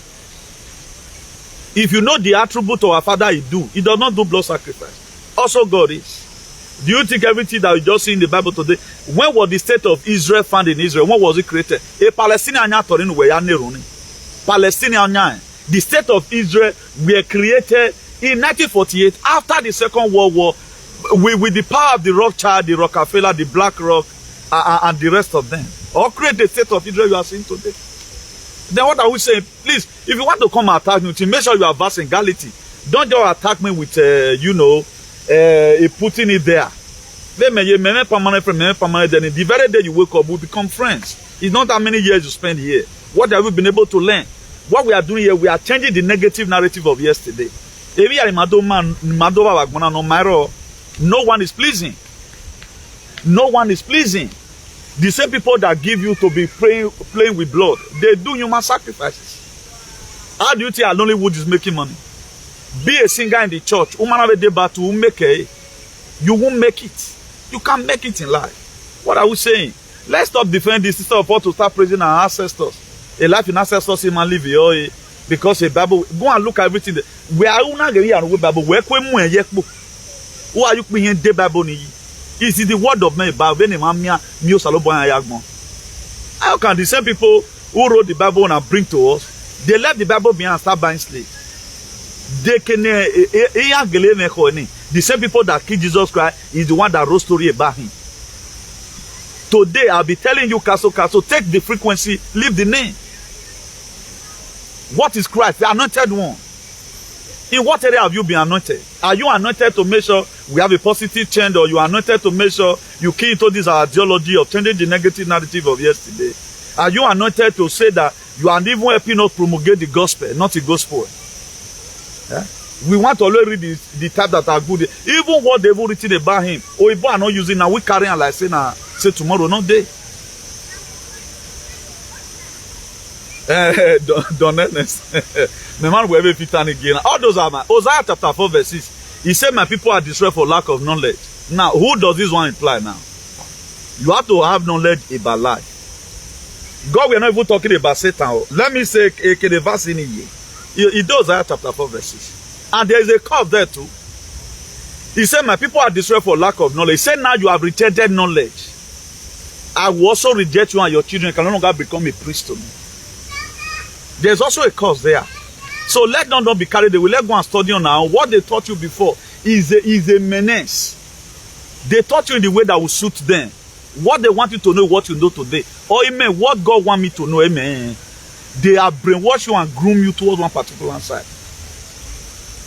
If you know the attribute of our father, he does not do blood sacrifice. Also God is. Do you think everything that we just see in the Bible today, when was the state of Israel found in Israel? When was it created? A Palestinian, Palestinian, the state of Israel were created in 1948 after the Second World War with the power of the Rothschild, the Rockefeller, the Black Rock, and the rest of them. Or create the state of Israel you are seeing today. Then what are we saying? Please, if you want to come and attack me, make sure you are vast in Galilee. Don't just attack me with, putting it there. Then the very day you wake up, we become friends. It's not that many years you spend here. What have we been able to learn? What we are doing here, we are changing the negative narrative of yesterday. No one is pleasing. No one is pleasing. The same people that give you to be playing with blood, they do human sacrifices. How do you think Nollywood is making money? Be a singer in the church. You won't make it. You can't make it in life. What are we saying? Let's stop defending this instead of all to start praising our ancestors. A life in ancestors in man live here because a Bible. Go and look at everything. Where are you not getting a Bible? Where who are you being the Bible? Is it the word of man? How can the same people who wrote the Bible and bring to us, they left the Bible behind and start buying slaves? They can the same people that killed Jesus Christ is the one that wrote story about him. Today I'll be telling you, Castle, take the frequency, leave the name. What is Christ? The anointed one. In what area have you been anointed? Are you anointed to make sure we have a positive change, or you are anointed to make sure you key into this ideology of changing the negative narrative of yesterday? Are you anointed to say that you are even helping us promulgate the gospel, not the gospel? Yeah? We want to always read the type that are good. Even what they've written about him, or if we are not using now, we carry on like say tomorrow, not day. Don't earnest. My man will ever fit again. All those are my Hosea chapter 4 verse 6. He said, my people are destroyed for lack of knowledge. Now, who does this one imply now? You have to have knowledge about life. God, we are not even talking about Satan. Let me say the verse in here. It does Hosea chapter 4 verse 6. And there is a curve there too. He said, my people are destroyed for lack of knowledge. He said, now you have rejected knowledge. I will also reject you, and your children can no longer become a priest to me. There's also a cause there. So let them not be carried away. Let's go and study on now. What they taught you before is a menace. They taught you in the way that will suit them. What they want you to know, what you know today. Or amen, what God want me to know, amen. They have brainwashed you and groomed you towards one particular side.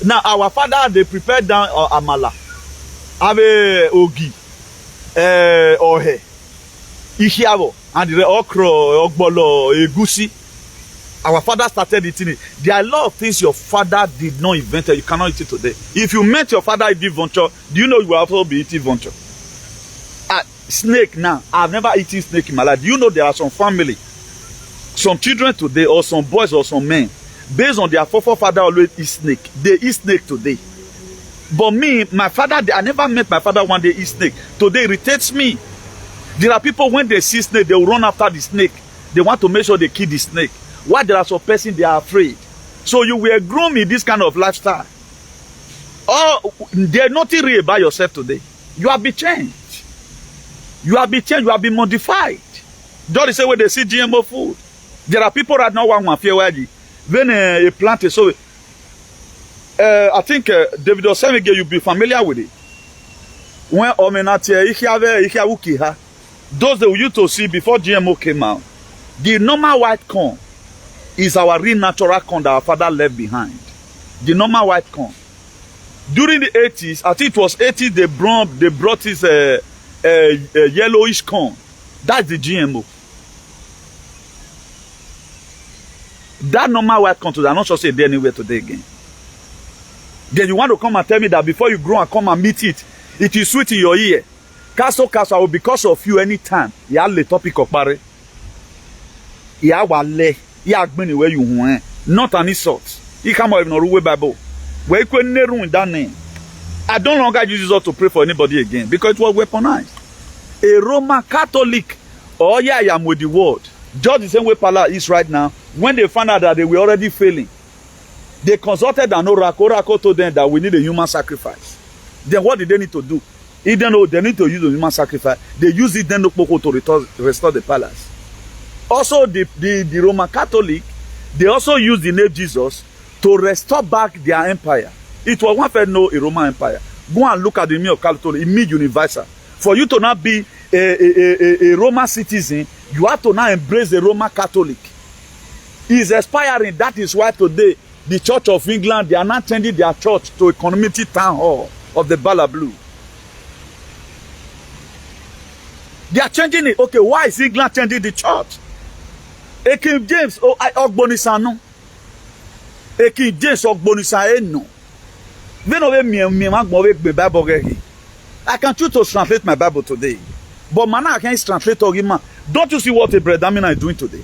Now, our father, they prepared down amala. Ave ogi. Ohe. Ihiabo. And the okro, ogbolo, egusi. Our father started eating it. There are a lot of things your father did not invent. You cannot eat it today. If you met your father eating vulture, do you know you will also be eating vulture? Snake now. I've never eaten snake in my life. Do you know there are some family, some children today, or some boys or some men, based on their forefather always eat snake. They eat snake today. But me, my father, I never met my father one day eat snake. Today irritates me. There are people, when they see snake, they will run after the snake. They want to make sure they kill the snake. Why there are some person they are afraid? So you were groomed in this kind of lifestyle. Oh, there's nothing real about yourself today. You have been changed. You have been changed. You have been modified. Just the same way they see GMO food. There are people right now who fear when a plant is so. I think David Osemege, you'll be familiar with it. When those that we used to see before GMO came out, the normal white corn is our real natural corn that our father left behind. The normal white corn. During the 80s, I think it was 80s, they brought this yellowish corn. That's the GMO. That normal white corn, I'm not sure say there anywhere today again. Then you want to come and tell me that before you grow and come and meet it, it is sweet in your ear. Castle, I will because of you anytime. You have the topic of Barry. You have wale. You have been where you want. Not an insult. You come out in a Bible. Where you couldn't ruin that name. I don't longer use it to pray for anybody again because it was weaponized. A Roman Catholic, oh yeah, I am with the word. Just the same way PALAC is right now. When they found out that they were already failing, they consulted an oracle. Oracle told them that we need a human sacrifice. Then what did they need to do? If they know they need to use a human sacrifice, they use it then to restore the palace. Also, the Roman Catholic, they also use the name Jesus to restore back their empire. It was one fair no a Roman empire. Go and look at the meaning of Catholic, it means universal. For you to not be a Roman citizen, you have to now embrace the Roman Catholic. It's expiring. That is why today the Church of England, they are not changing their church to a community town hall of the Bala Blue. They are changing it. Okay, why is England changing the church? King James, Ogbonisano. King James, Ogbonisano. I can choose to translate my Bible today. But man, I can't translate Ogima. Don't you see what a Bredamina is doing today?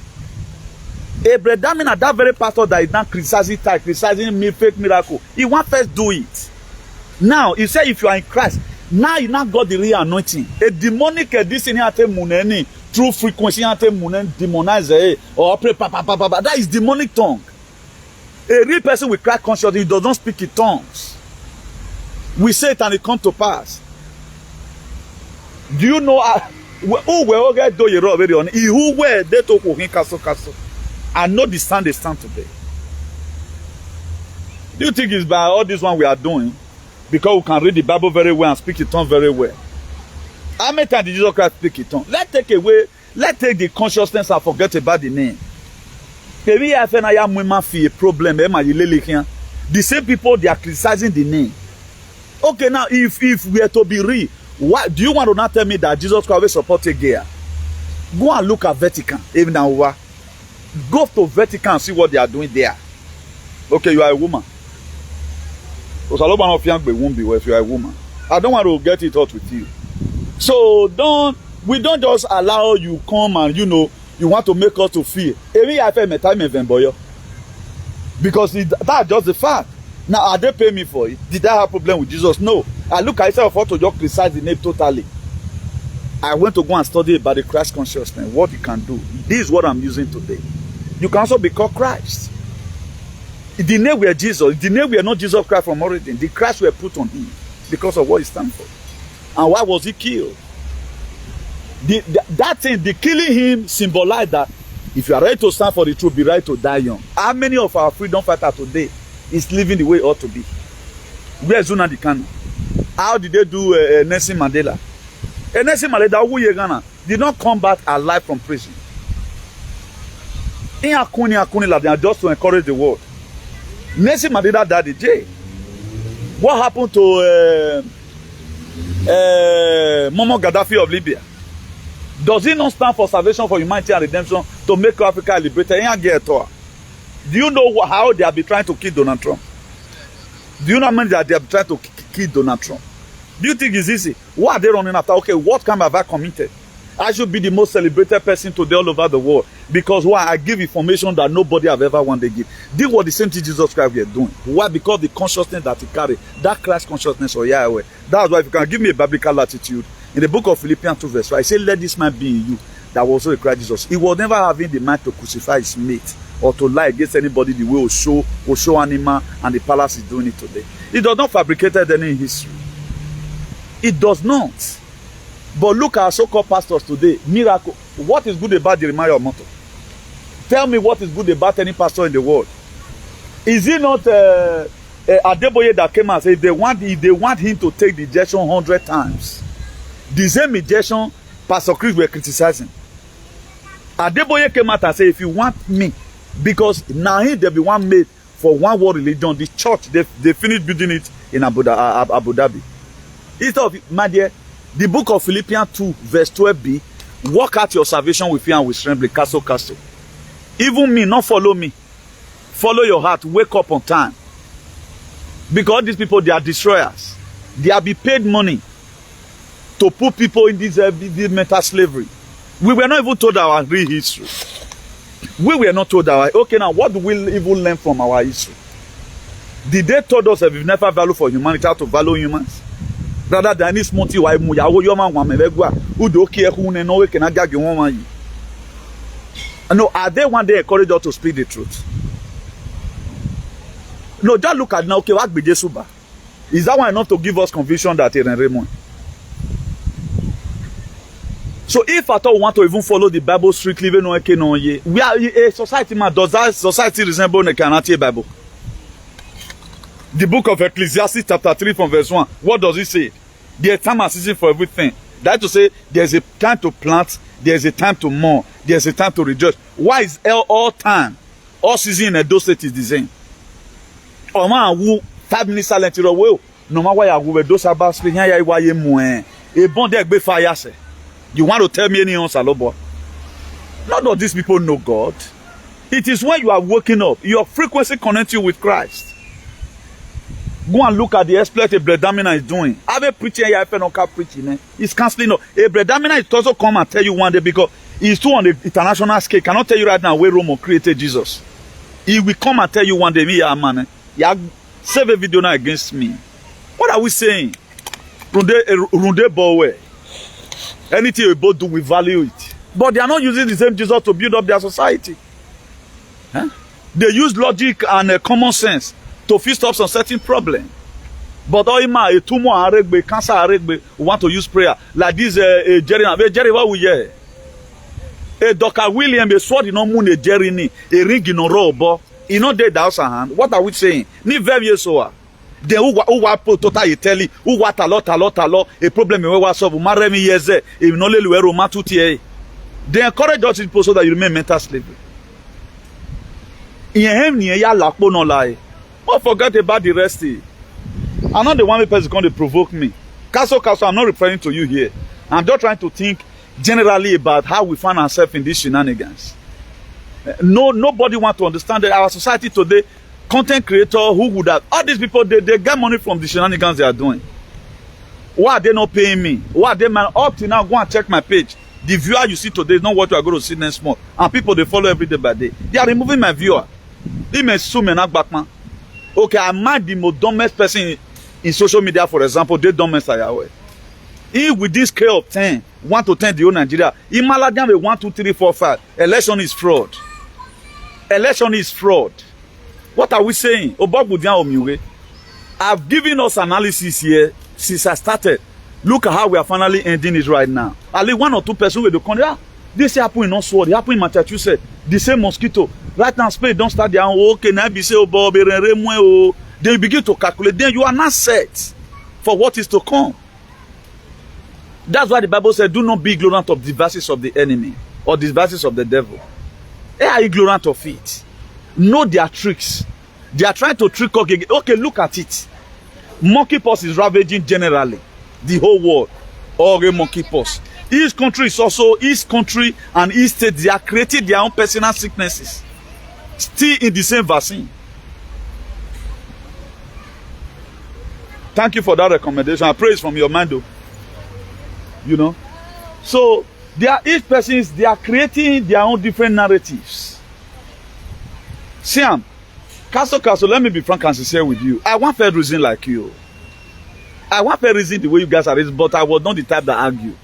A Bredamina, that very pastor that is now criticizing me, fake miracle. He won't first do it. Now, he said if you are in Christ, now you not got the real anointing. A demonic this in here muneni through frequency demonize or pray that is demonic tongue. A real person with Christ consciousness, he does not speak in tongues. We say it and it comes to pass. Do you know who will get do you already on? Who were they to him castle? I know the stand they stand today. Do you think it's by all this one we are doing? Because we can read the Bible very well and speak it tongue very well. How many times did Jesus Christ speak it tongue? Let's take the consciousness and forget about the name. Maybe I find I am a problem. The same people they are criticizing the name. Okay, now if we are to be real, what do you want to not tell me that Jesus Christ will support a gay? Go and look at Vatican. Even now, go to Vatican and see what they are doing there. Okay, you are a woman. Because a lot of young people won't be well if you are a woman. I don't want to get it out with you. So we don't just allow you come and you want to make us to feel. Because that's just the fact. Now, are they paying me for it? Did I have a problem with Jesus? No. I look at myself to just criticize the name totally. I went to go and study about the Christ consciousness, what you can do. This is what I'm using today. You can also be called Christ. The name we are Jesus. The name we are not Jesus Christ from origin. The Christ were put on him because of what he stands for. And why was he killed? That thing, the killing him symbolized that if you are ready to stand for the truth, be ready to die young. How many of our freedom fighters today is living the way it ought to be? Where is Zuna Dikana? How did they do Nelson Mandela? Nelson Mandela did not come back alive from prison. They are just to encourage the world. Nelson Mandela died in jail. What happened to Muammar Gaddafi of Libya? Does he not stand for salvation, for humanity and redemption, to make Africa liberated? Do you know how they have been trying to kill Donald Trump? Do you know how many that they have trying to kill Donald Trump? Do you think it's easy? What are they running after? Okay, what crime have I committed? I should be the most celebrated person today all over the world. Because why? I give information that nobody have ever wanted to give. This was the same thing Jesus Christ were doing. Why? Because the consciousness that he carried, that Christ consciousness or Yahweh. That's why if you can give me a biblical attitude, in the book of Philippians 2 verse 5, I say, let this man be in you that was also the Christ Jesus. He was never having the mind to crucify his mate or to lie against anybody the way Osho Anima and the palace is doing it today. It does not fabricate any history. It does not. But look at so-called pastors today. Miracle. What is good about Jeremiah Omoto? Tell me what is good about any pastor in the world. Is it not Adeboye that came and said if they want him to take the injection 100 times? The same injection Pastor Chris were criticizing. Adeboye came out and said, if you want me, because now he there be one made for one world religion. The church, they finished building it in Abu Dhabi. Instead of, my dear, the book of Philippians 2 verse 12b, work out your salvation with fear and with trembling. Castle. Even me, not follow me. Follow your heart. Wake up on time. Because these people, they are destroyers. They have been paid money to put people in this mental slavery. We were not even told our real history. We were not told our, okay, now what do we even learn from our history? Did they told us that we've never value for humanity, how to value humans? Rather than this monty, why no, are they one day encouraged us to speak the truth? No, just look at now, okay, what be Jesuba? Is that one enough to give us conviction that in Raymond? So if at all we want to even follow the Bible strictly, we are a society, man. Does that society resemble the Canadian Bible? The book of Ecclesiastes chapter 3 from verse 1. What does it say? There's time and season for everything. That to say, there's a time to plant, there's a time to mourn, there's a time to rejoice. Why is all time, all season in those states is the same? Oh man, who 5 minutes silent, no matter why I will do about speaking, a bon deck be fire. You want to tell me any answer, Lobo? Not all these people know God. It is when you are waking up, your frequency connects you with Christ. Go and look at the exploit a Bredamina is doing. Have a preaching here, if no cap preaching. He's canceling. A Bredamina is also come and tell you one day because he's too on the international scale. Cannot tell you right now where Rome created Jesus. He will come and tell you one day, me, man, you save a video now against me. What are we saying? Runde bowe. Anything we both do, we value it. But they are not using the same Jesus to build up their society. Huh? They use logic and common sense to fix up some certain problem. But a tumor aregbe, cancer aregbe, we want to use prayer. Like this Jerry, what we hear? A Dr. William, a sword in no moon, a Jerry, a ring in no robe, he not dead house hand. What are we saying? Ni very so. Then who put total tell you who what a lot, a problem we was solve. Maremi years, if no le luero matutie. They encourage us people so that you remain mental slavery. In him ni ya lakpo no lie. Don't forget about the rest. I'm not the one person going to provoke me. Castle, I'm not referring to you here. I'm just trying to think generally about how we find ourselves in these shenanigans. Nobody wants to understand that our society today, content creator who would have, all these people, they get money from the shenanigans they are doing. Why are they not paying me? Why are they, man, up to now, go and check my page. The viewer you see today is not what you are going to see next month. And people, they follow every day by day. They are removing my viewer. They may sue me not back, man. Okay, I'm not the most dumbest person in social media, for example, they dumbest I aware. If with this scale of 10, 1 to 10, the whole Nigeria, in Malaga, 1, 2, 3, 4, 5, election is fraud. Election is fraud. What are we saying? I've given us analysis here since I started. Look at how we are finally ending it right now. At least 1 or 2 persons with the country. This happened in Oxford, it happened in Massachusetts, the same mosquito. Right now, Spain don't start their own. Okay, now be say, oh, they begin to calculate. Then you are not set for what is to come. That's why the Bible said, do not be ignorant of the devices of the enemy or the devices of the devil. They are ignorant of it. Know their tricks. They are trying to trick us. Okay, look at it. Monkeypox is ravaging generally the whole world. Or monkeypox. Each country is also, each country and each state, they are creating their own personal sicknesses. Still in the same vaccine. Thank you for that recommendation. I pray it's from your mind, though. You know. So, they are, each person, they are creating their own different narratives. Siam, Castle, let me be frank and sincere with you. I want fair reason like you. I want fair reason the way you guys are raised, but I was not the type that argue.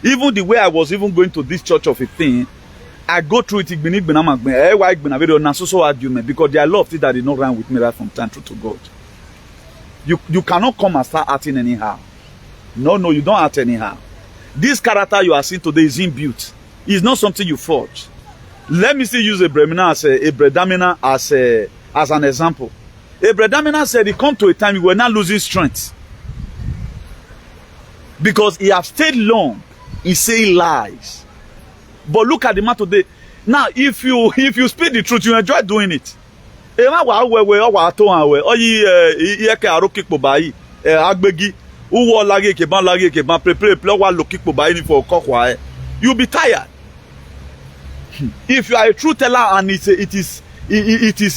Even the way I was even going to this church of a thing, I go through it argument because there are a lot of things that did not run with me right from time to God. You cannot come and start acting anyhow. No, you don't act anyhow. This character you are seeing today is inbuilt. It's not something you forge. Let me still use a Bredamina as an example. A Bredamina said he come to a time you were not losing strength. Because he have stayed long in saying lies. But look at the man today. Now, if you speak the truth, you enjoy doing it. E ma wa wewe o wa to han we. Oyi iye ke aro kipo bayi. Agbegi. Uwo lage ke ban prepare wa lo kipo bayi ni for kokwa e. You be tired. If you are a true teller and it is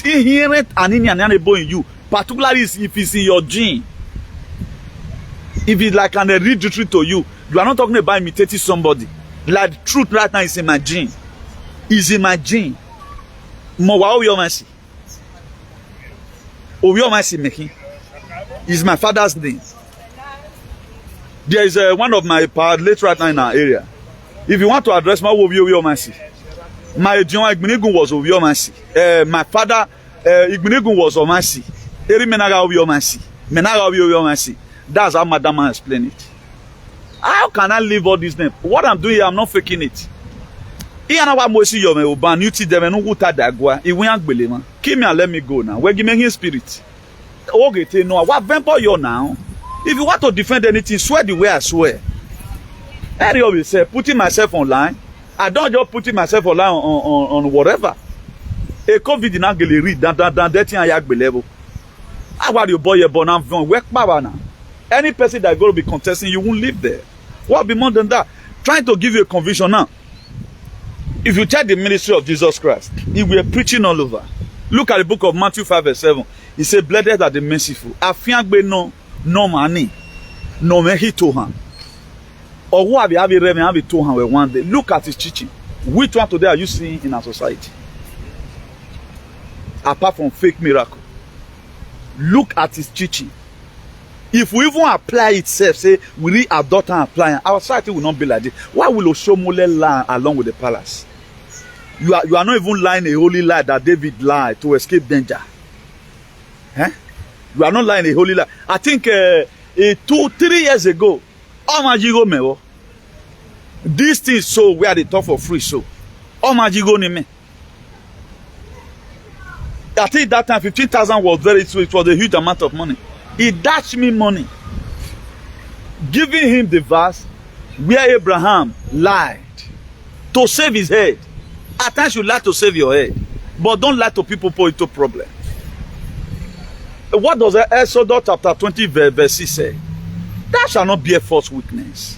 inherent and inalienable in you, particularly if it's in your gene. If it's like an hereditary to you, you are not talking about imitating somebody. Like the truth right now is in my gene. Is in my gene. Mowa Oyomasi. Oyomasi making. Is my father's name. There is one of my late right now in our area. If you want to address my Oyomasi, my John Igbinigun was Oyomasi. My father Igbinigun was Omasi. Eri Menaga Oyomasi. Menaga Oyomasi. That's how Madam explained it. How can I leave all these names? What I'm doing here, I'm not faking it. Keep me and let me go now. We're giving him spirit. Okay, no, what vampire you now? If you want to defend anything, swear the way I swear. I always say, putting myself online. I don't just putting myself online on whatever. A COVID in Angeli read that thing I level. I want your boy your born and work power now. Any person that is going to be contesting, you won't live there. What be more than that? Trying to give you a conviction now. If you check the ministry of Jesus Christ, he were preaching all over. Look at the book of Matthew 5:7. He said, "Blessed are the merciful." Afiangbe no money, no mehi to him. Or who have you read have to him one day? Look at his teaching. Which one today are you seeing in our society? Apart from fake miracle, look at his teaching. If we even apply itself, say we really adopt and apply, our society will not be like this. Why will Oshomole lie along with the palace? You are not even lying a holy lie that David lied to escape danger. Eh? You are not lying a holy lie. I think 2-3 years ago, this thing so where they talk for free so. I think that time 15,000 was very sweet. It was a huge amount of money. He dashed me money, giving him the verse where Abraham lied to save his head. At times you lie to save your head, but don't lie to people for it to problem. What does Exodus chapter 20 verse 6 say? That shall not be a false witness.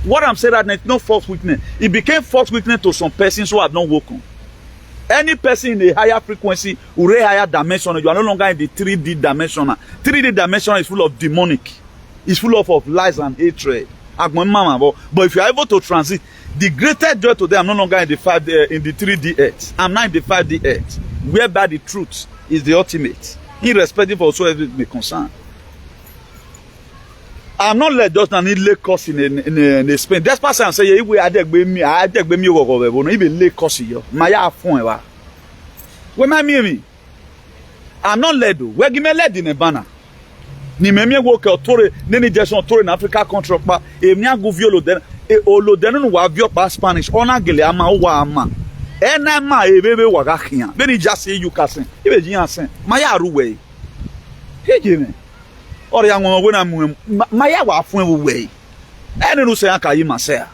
What I'm saying that it's not false witness. It became false witness to some persons who have not woken. Any person in a higher frequency or a higher dimension, you are no longer in the 3D dimension. 3D dimension is full of demonic. It's full of lies and hatred. But if you are able to transit, the greatest joy today, I'm no longer in the 3D earth. I'm now in the 5D earth, whereby the truth is the ultimate, irrespective of whatsoever it may concern. I'm not like just an illegal course in Spain. That's why I'm saying, if we are there, we be late course here. My phone, when I me, I'm not led. Where give me led in a banner. Ni me work out tour, nene just on tour in Africa country. But if me go violo then, olo then no wa vio pa Spanish. Ona gele ama uwa ama. Ena ma ebebe wagakia. Then he just say you kasen. Ibe jiansen. Maya ruwe. Heje me. Or young woman when I'm Maya wa fun way. Ene no say akayi masaya.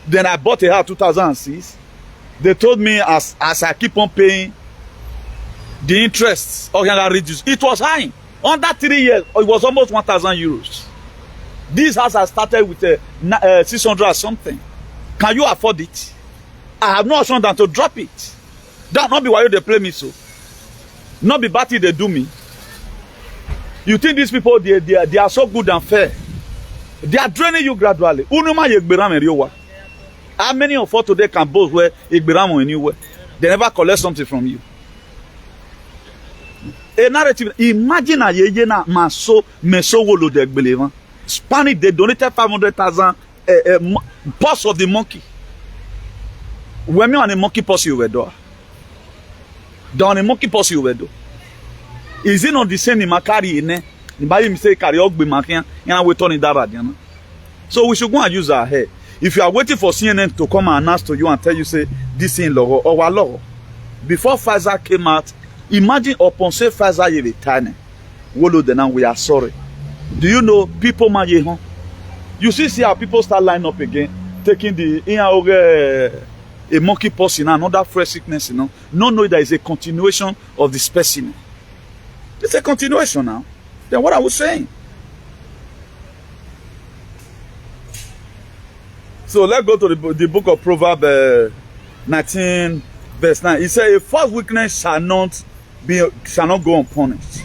Then I bought a house 2006. They told me as I keep on paying, the interest reduced. It was high. Under 3 years, it was almost 1,000 euros. This house I started with 600 or something. Can you afford it? I have no option than to drop it. That not be why they play me so. Not be batty they do me. You think these people they are so good and fair? They are draining you gradually. How many of us today can boast where anywhere? They never collect something from you. A narrative. Imagine a yena maso mesowolo de gbelevan. Spanish they donated 500,000 paws of the monkey. When me on a monkey paws you were do. Down a monkey paws you were do. Is it not the same in Makari ne? Imagine me say carry ogbe makian and we turn it that. So we should go and use our head. If you are waiting for CNN to come and announce to you and tell you say this in law or our law, before Pfizer came out. Imagine upon say Pfizer you return. Wolo the now we are sorry. Do you know people man? You see how people start lining up again, taking the a monkeypox in another fresh sickness, not knowing that it's a continuation of the specimen. It's a continuation now. Then what are we saying? So let's go to the book of Proverbs 19 verse 9. It says, a false witness shall not go unpunished,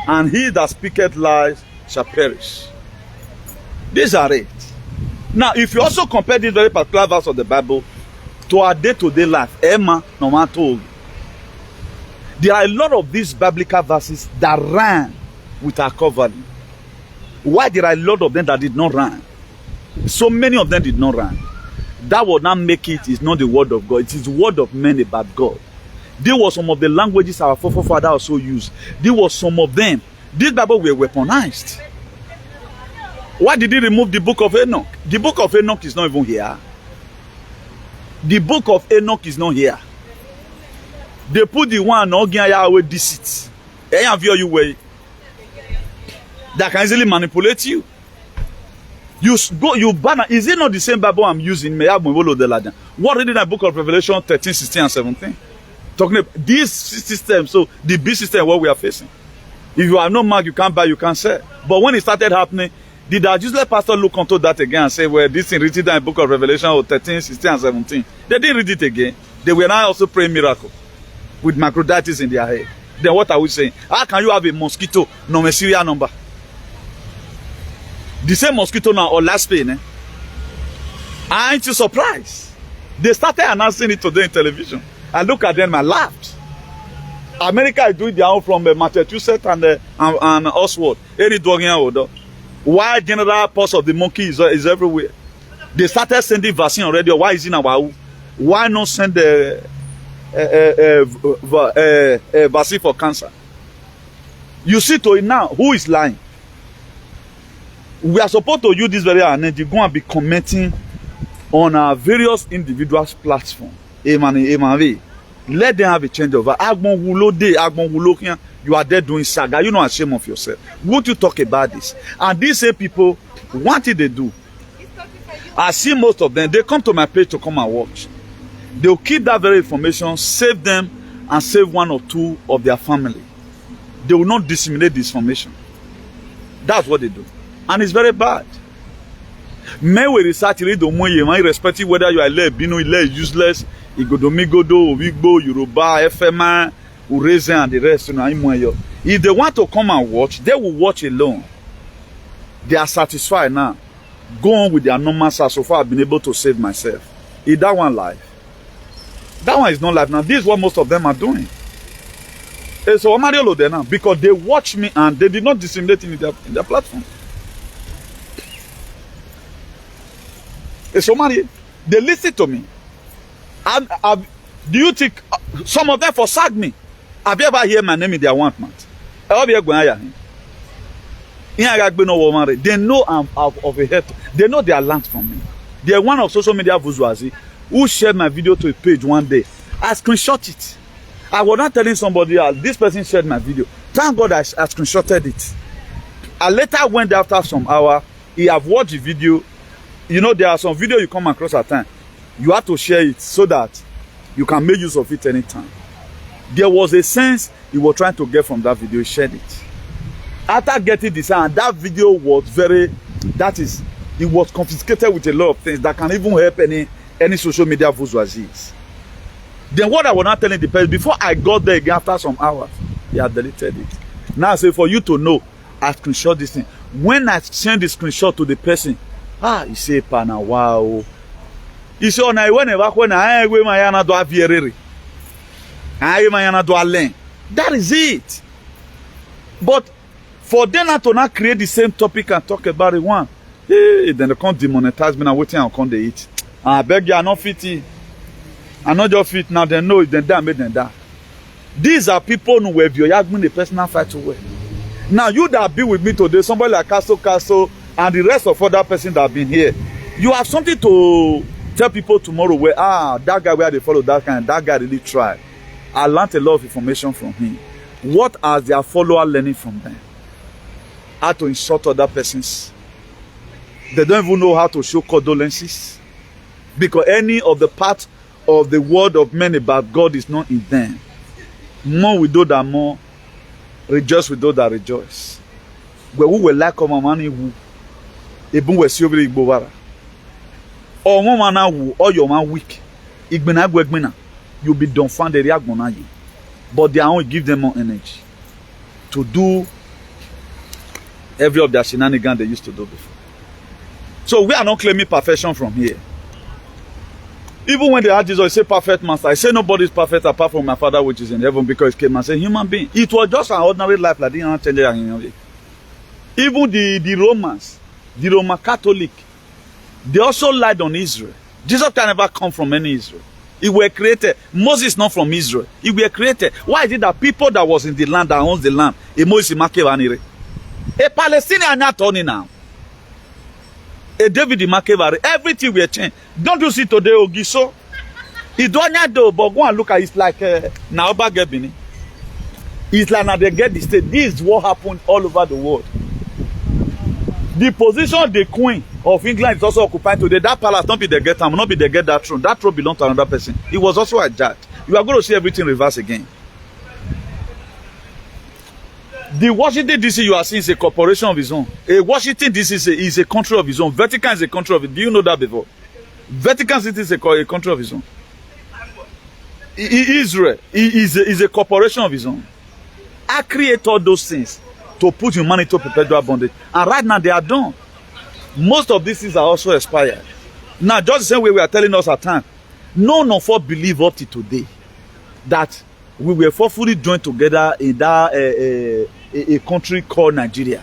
and he that speaketh lies shall perish. These are it. Now, if you also compare this very particular verse of the Bible to our day-to-day life, Emma, no one told, there are a lot of these biblical verses that ran with our covering. Why there are a lot of them that did not run? So many of them did not run. That would not make it is not the word of God. It is the word of men about God. There were some of the languages our forefathers also used. There were some of them. This Bible were weaponized. Why did he remove the book of Enoch? The book of Enoch is not even here. The book of Enoch is not here. They put the one with deceit. That can easily manipulate you. You banner. Is it not the same Bible I'm using? What reading the book of Revelation 13, 16, and 17? Talking about this system, so the big system what we are facing. If you have no mark, you can't buy, you can't sell. But when it started happening, did our useless pastor look onto that again and say, well, this thing written in the book of Revelation 13, 16, and 17? They didn't read it again. They were now also praying miracle with microditis in their head. Then what are we saying? How can you have a mosquito, no serial number? The same mosquito now or last pain, Aren't you surprised? They started announcing it today in television. I look at them and laughed. America is doing their own from Massachusetts and Oxford. Why general pulse of the monkey is everywhere? They started sending vaccine already. Why is it now? Why not send a vaccine for cancer? You see to it now, who is lying? We are supposed to use this very energy, go and be commenting on our various individuals' platforms. Amen. Let them have a change over. You are there doing saga. You're not ashamed of yourself. Won't you talk about this? And these same people, what did they do? I see most of them, they come to my page to come and watch. They'll keep that very information, save them, and save one or two of their family. They will not disseminate this information. That's what they do. And it's very bad. Men will research irrespective whether you are useless, Igodomigodo, Wigbo, Yoruba, FMA, Ureze, and the rest. If they want to come and watch, they will watch alone. They are satisfied now. Go on with their normal self. So far, I've been able to save myself. Is that one life? That one is not life. Now, this is what most of them are doing. So I'm Mario there now because they watch me and they did not disseminate in their platform. So they listen to me. Do you think some of them forsake me? Have you ever heard my name in their want month? They know I'm out of a head. They know they are learned from me. They are one of social media bourgeoisie who shared my video to a page one day. I screenshot it. I was not telling somebody else. This person shared my video. Thank God I screenshotted it. I later went after some hour. He have watched the video. You know, there are some video you come across at time. You have to share it so that you can make use of it anytime. There was a sense he was trying to get from that video. He shared it. After getting this, and that video was it was confiscated with a lot of things that can even help any social media bourgeoisies. Then what I was not telling the person, before I got there again after some hours, he had deleted it. Now I say for you to know, I screenshot this thing. When I send the screenshot to the person, he say, "Pana wow." He say, that is it. But for them not to not create the same topic and talk about it one, then they can't demonetize me and waiting and can't they eat. I beg you, I'm not fit. I'm not just fit now. They know it, then that made them that. These are people who have your the personal fight away. Now you that be with me today, somebody like Castle, and the rest of other person that have been here, you have something to tell people tomorrow where that guy where they follow that guy really tried. I learned a lot of information from him. What are their followers learning from them? How to insult other persons. They don't even know how to show condolences. Because any of the parts of the word of men about God is not in them. More with those that more, rejoice with those that rejoice. Where we will like our money who even we see over the Bovara. Or one man who or your man weak. You'll be dumbfounded. But they only give them more energy to do every of their shenanigans they used to do before. So we are not claiming perfection from here. Even when they had Jesus, he said perfect master. I say nobody is perfect apart from my Father which is in heaven, because he came and said human being. It was just an ordinary life that didn't change anything. Even the Romans, the Roman Catholic, they also lied on Israel. Jesus can never come from any Israel. He were created. Moses not from Israel. He were created. Why is it that people that was in the land, that owns the land, a Palestinian not turning now? A David Makevare, everything will change. Don't you see today Ogiso? He don't do, but go and look at it like Naoba Gebini. It's like now they get the state. This is what happened all over the world. The position of the Queen of England is also occupied today. That palace not be the get time, not be the get that throne. That throne belongs to another person. He was also a judge. You are going to see everything reverse again. The Washington DC you are seeing is a corporation of his own. A Washington DC is a country of his own. Vatican is a country of it. Do you know that before? Vatican City is a country of his own. Israel is a corporation of his own. I create all those things to put humanity to perpetual bondage. And right now they are done. Most of these things are also expired. Now just the same way we are telling us at times, none of us believe up to today that we were fully joined together in that a country called Nigeria.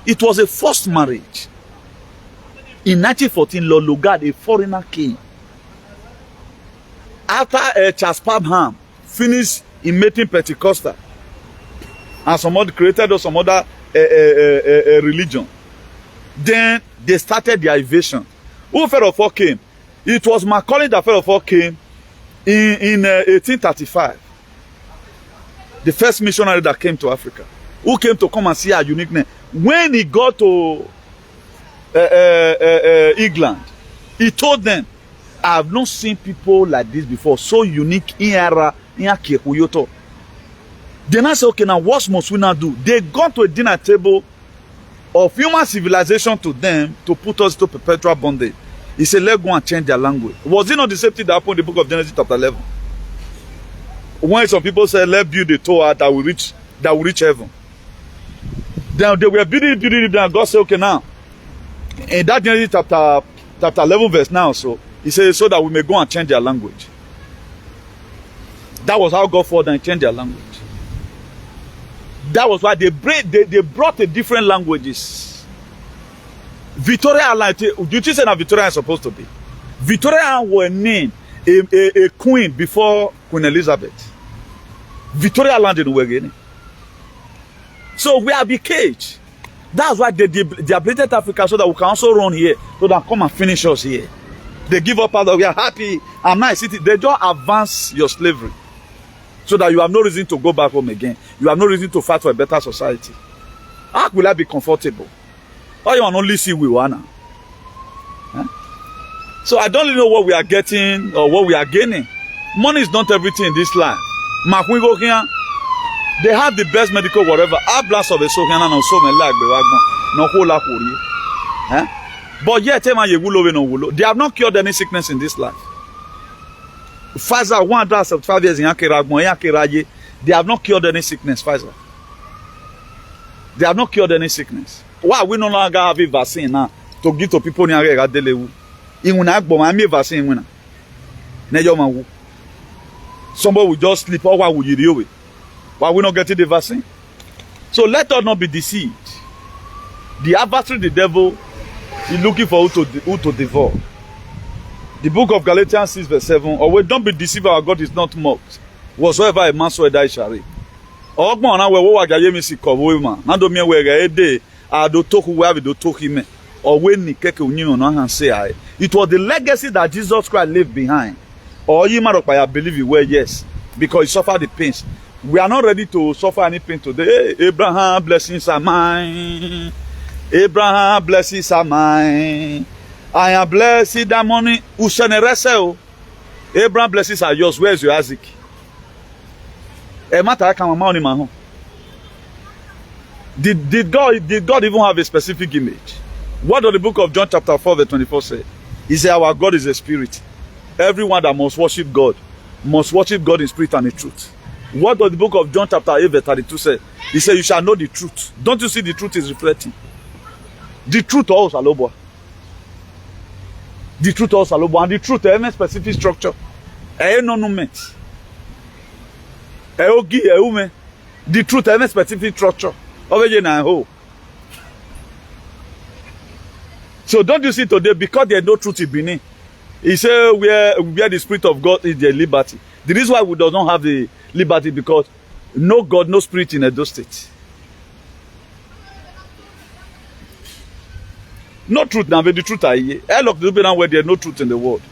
It was a forced marriage. In 1914, Lord Lugard, a foreigner, came. After Charles Parham finished in making Pentecostal, and some other created some other religion, then they started their invasion. Who first of all came? It was Macaulay that first of all came in 1835. The first missionary that came to Africa, who came to come and see our uniqueness. When he got to England, he told them, I have not seen people like this before, so unique in era in Akikuyoto. Then I said, okay, now what must we now do? They got to a dinner table of human civilization to them to put us to perpetual bondage. He said, let's go and change their language. Was it not the same thing that happened in the book of Genesis chapter 11? When some people said, let's build a tower that will reach heaven. Then they were building it, and God said, okay, now, in that Genesis chapter 11 verse now, so he said, so that we may go and change their language. That was how God fought and changed their language. That was why they brought a different languages. Victoria Island, do you say that Victoria is supposed to be? Victoria was named a queen before Queen Elizabeth. Victoria Land in Wegeni. So we are the cage. That's why they ablated Africa so that we can also run here, so that come and finish us here. They give up out of, we are happy. I'm not a city. They just advance your slavery, so that you have no reason to go back home again. You have no reason to fight for a better society. How will I be comfortable? Or you will only see we wanna. Huh? So I don't really know what we are getting or what we are gaining. Money is not everything in this life. They have the best medical whatever. Ambulance of a Sohiana and so many like no whole lot for you. But yet they have not cured any sickness in this life. Pfizer 175 years in Akiraje, they have not cured any sickness. Pfizer. They have not cured any sickness. Why we no longer have a vaccine now to give to people in Agadelewu? Vaccine. Somebody will just sleep, or why would you deal with? Why we not getting the vaccine? So let us not be deceived. The adversary, the devil, is looking for who to devour. The book of Galatians 6 verse 7, or we don't be deceived, our God is not mocked. Whatsoever a man sow, that shall reap. Ogbo na we wo wa gaye mi si kowo ma. Na do mi we ga ede a do toku we have do toki me. Or when ni keke unyin no han say I. It was the legacy that Jesus Christ left behind. Or you might believe it well, yes, because he suffered the pains. We are not ready to suffer any pain today. Hey, Abraham, blessings are mine. Abraham, blessings are mine. I am blessed that money. Abraham blessings are yours. Where's your Isaac? Did God even have a specific image? What does the book of John chapter 4 verse 24 say? He said our God is a spirit. Everyone that must worship God in spirit and in truth. What does the book of John chapter 8 verse 32 say? He said you shall know the truth. Don't you see the truth is reflecting? The truth also alobo. The truth also alobo. And the truth has a specific structure. The truth has a specific structure. So don't you see today, because there's no truth in Benin, he said where the spirit of God is the liberty. The reason why we do not have the liberty because no God, no spirit in Edo State. No truth now, but the truth I hear. I look to where there's no truth in the world.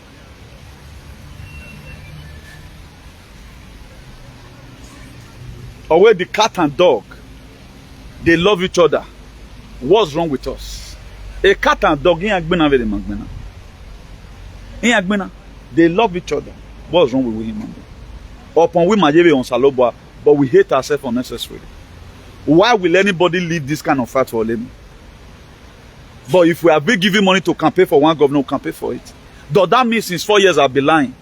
Or where the cat and dog, they love each other. What's wrong with us? A cat and dog, they love each other. What's wrong with human beings? Upon we might on Saloba, but we hate ourselves unnecessarily. Why will anybody lead this kind of fight for them? But if we have been giving money to campaign for one governor, campaign for it. Does that mean since 4 years I've been lying?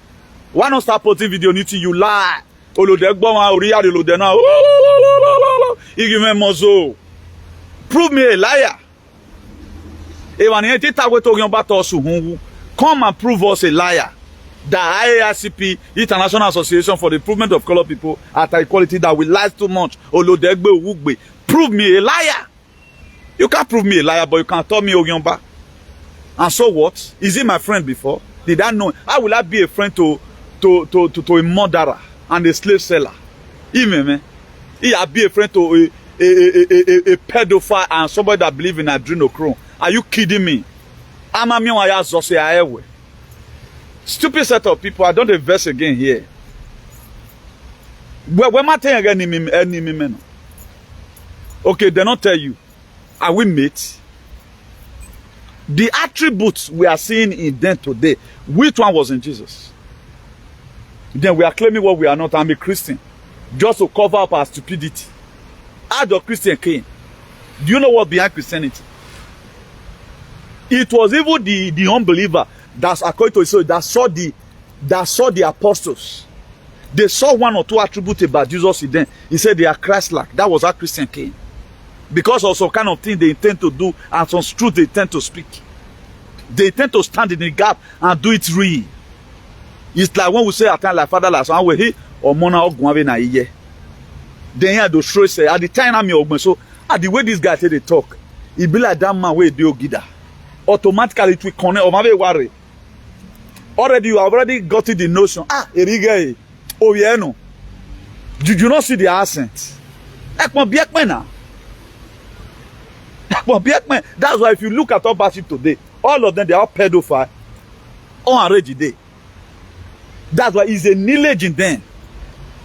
Why not start posting video until you lie? Prove me a liar. Come and prove us a liar. The IACP, International Association for the Improvement of Colored People at Equality, that we lie too much. Prove me a liar. You can't prove me a liar, but you can tell me Ogyomba. And so what? Is he my friend before? Did I know? How will I be a friend to a murderer and a slave seller? Even he be a friend to a pedophile and somebody that believes in adrenochrome. Are you kidding me? Stupid set of people. I don't invest again here. Okay, they don't tell you. Are we mates? The attributes we are seeing in them today, which one was in Jesus? Then we are claiming what we are not. I'm a Christian. Just to cover up our stupidity. How the Christian came? Do you know what behind Christianity? It was even the unbeliever that's according to his soul that saw the apostles. They saw one or two attributes about Jesus in them. He said they are Christ-like. That was how Christian came. Because of some kind of thing they intend to do and some truth they intend to speak. They intend to stand in the gap and do it real. It's like when we say at time like Father last one we or Mona Ogwave na iye. Then here the show say at the time I'm your so at the way this guy say they talk, it be like that man where they gida. Automatically it will connect or maybe worry. Already you have already got the notion. Erige, oh yeah no. Did you not see the accent? That's why if you look at our batship today, all of them they are pedophile, unarranged day. That's why it's a knowledge in them.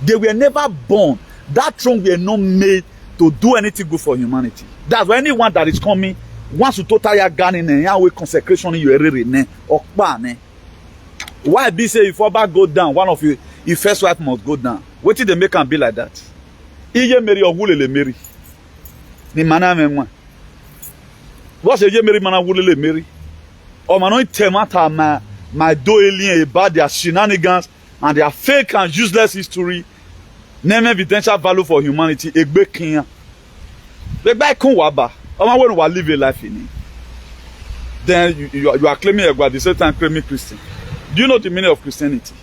They were never born. That throne were not made to do anything good for humanity. That's why anyone that is coming wants to totally gun in and consecration in your area or ban. Why be say if Oba go down, one of your first wife must go down. What did they make and be like that? Iye Mary or Wule Mary. Ni mana memwa. What's a Mary mana Wule Mary? Or man temata my do alien about their shenanigans and their fake and useless history. Name evidential value for humanity. Egbe Kenya. Egbe Kunwaba. Oma when we live a life in it. Then you are claiming at the same time claiming Christian. Do you know the meaning of Christianity?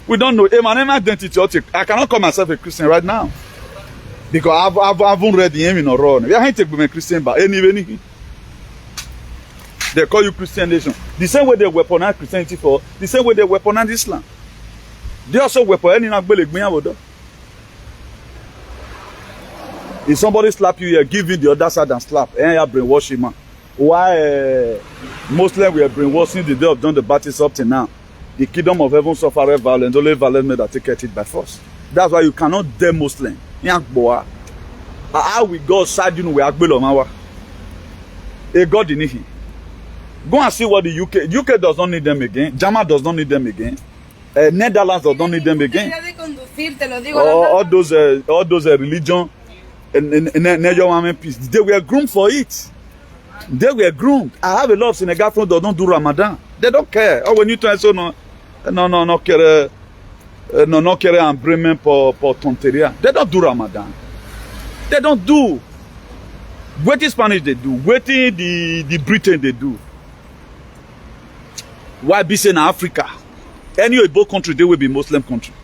We don't know. My name identity. I cannot call myself a Christian right now. Because I haven't read the name in a row. We are to be a Christian, but anyway. They call you Christian nation. The same way they weaponize Christianity for, the same way they weaponize Islam. They also weaponize. If somebody slap you here, give you the other side and slap. And you brainwash him. Why Muslims were brainwashing the day of John the Baptist up to now? The kingdom of heaven suffered violence. Only violence made that take it by force. That's why you cannot dare Muslim. How we go side you know we are a God in it. Go and see what the UK does not need them again. Germany does not need them again. Netherlands don't need them again. All those religion and peace. They were groomed for it. They were groomed. I have a lot of Senegal friends that don't do Ramadan. They don't care. Oh, when you try so no care and Bremen for tonteria. They don't do Ramadan. They don't do. What the Spanish they do? What the Britain they do? Why be saying Africa? Any Igbo country they will be Muslim country.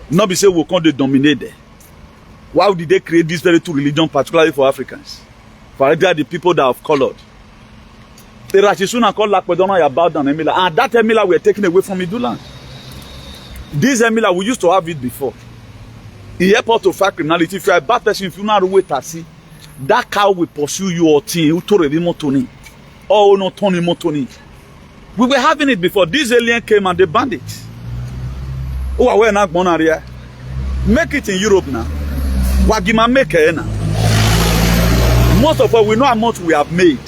Not be say we can't dominate there. Why did they create this very two religion, particularly for Africans? For the people that have colored. The Rachisuna called Lakpedona about an Emila, and that Emila were taken away from Iduland. This Emila we used to have it before. He help out to fight criminality. If you are a bad person, if you not wait to see, that cow will pursue you or team. You told him Motoni, oh no Tony Motoni. We were having it before. This alien came and they banned it. Oh, we're not born area. Make it in Europe now. Wagima make it now. Most of us we know how much we have made.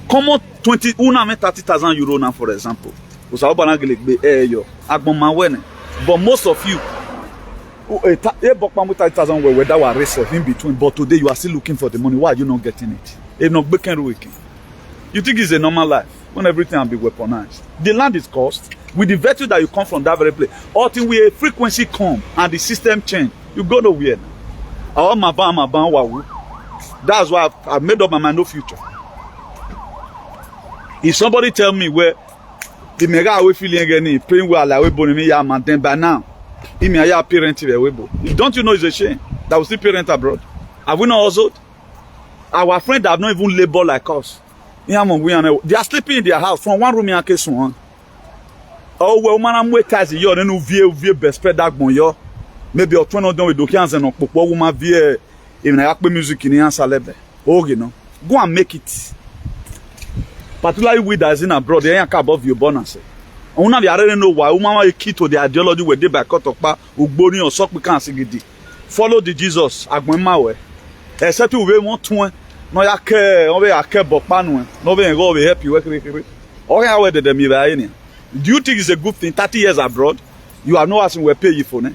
Come on, 30,000 euro now, for example. But most of you, 30,000 were that were reserved in between. But today you are still looking for the money. Why are you not getting it? If not breaking weekend. You think it's a normal life when everything will be weaponized? The land is cost. With the virtue that you come from that very place, until we a frequency come and the system change, you go nowhere now. That's why I've made up my mind, no future. If somebody tell me where the mega we feeling again, paying well like we born me ya man, then by now, me ya parent don't you know it's a shame that we still parent abroad? Have we not also? Our friends that have not even labor like us. They are sleeping in their house from one room in case one. Oh well, man, I'm waiting as you then view best spread that bon yo. Maybe you're trying to do with documents and pokpo woman view even I play music in answer level. Oh, you know, go and make it. Particularly with that in abroad, they ain't care about your bonus. I don't know why woman a key to the ideology where they by cut up ugboni or sock we can't see. Follow the Jesus. Agwema way. Except we want to. No ya care, no ya care about panu. No we go we help you work. Okay, how did them do you think it's a good thing? 30 years abroad, you are not asking we pay you for, ne?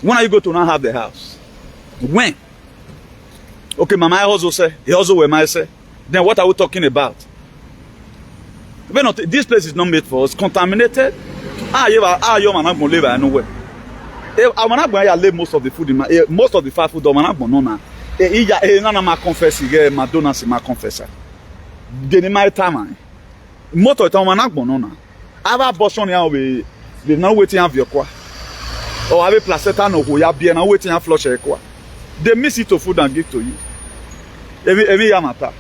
When are you going to now have the house? When? Okay, Mama also say, he also will might say. Then what are we talking about? Not, this place is not made for us. Contaminated. You man not gonna live nowhere. I'm not going to leave most of the food in my most of the fast food. I'm not going to know. None of my confess, Madonna, my confessor. Then my time. Most of the time, I'm not going to know. Ava abortion ya we now waiting have your kwa. Or have placenta no go ya be now waiting and flush your kwa. They miss it to food and give to you. Every yamata.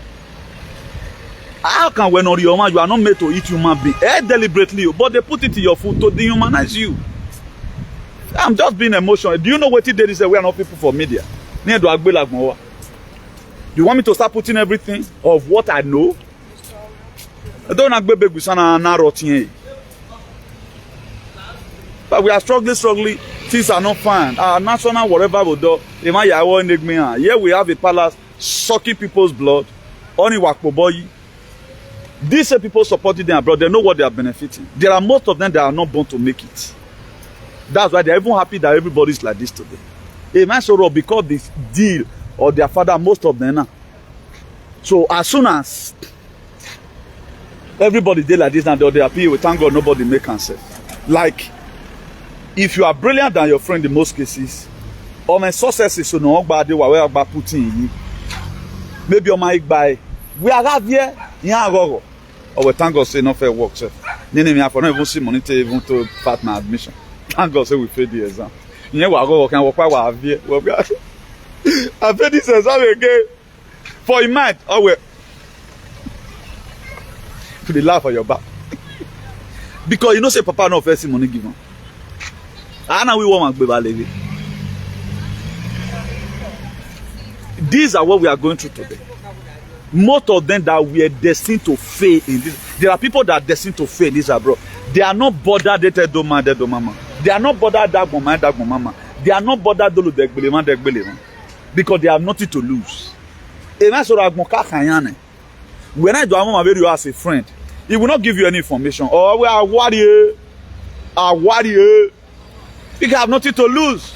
How can when on your man you are not made to eat human being deliberately, but they put it in your food to dehumanize you. I'm just being emotional. Do you know what they is we are not people for media? Do you want me to start putting everything of what I know? I don't know. But we are struggling. Things are not fine. Our national whatever we do, here we have a palace sucking people's blood. Only Wakpoboyi. These people supporting them abroad, they know what they are benefiting. There are most of them that are not born to make it. That's why they're even happy that everybody's like this today. Amen. So because this deal or their father, most of them now. So as soon as everybody did like this and they appear, we thank God nobody make cancer. Like if you are brilliant than your friend in most cases, or my successes so no bad were about putting in maybe on my buy we are here or we thank God say no fair work sir. Me I for not even see money to even to part my admission. Thank God say we failed the exam. You know we can work I failed this exam again. For a month, oh well. To the laugh on your back. Because you know say papa no first money given. And we want to these are what we are going through today. Most of them that we are destined to fail in this. There are people that are destined to fail in this abroad. They are not bothered they do mama. They are not bothered that mama. They are not bothered to because they have nothing to lose. When I do as a friend, He will not give you any information. Oh, we are warrior. You have nothing to lose.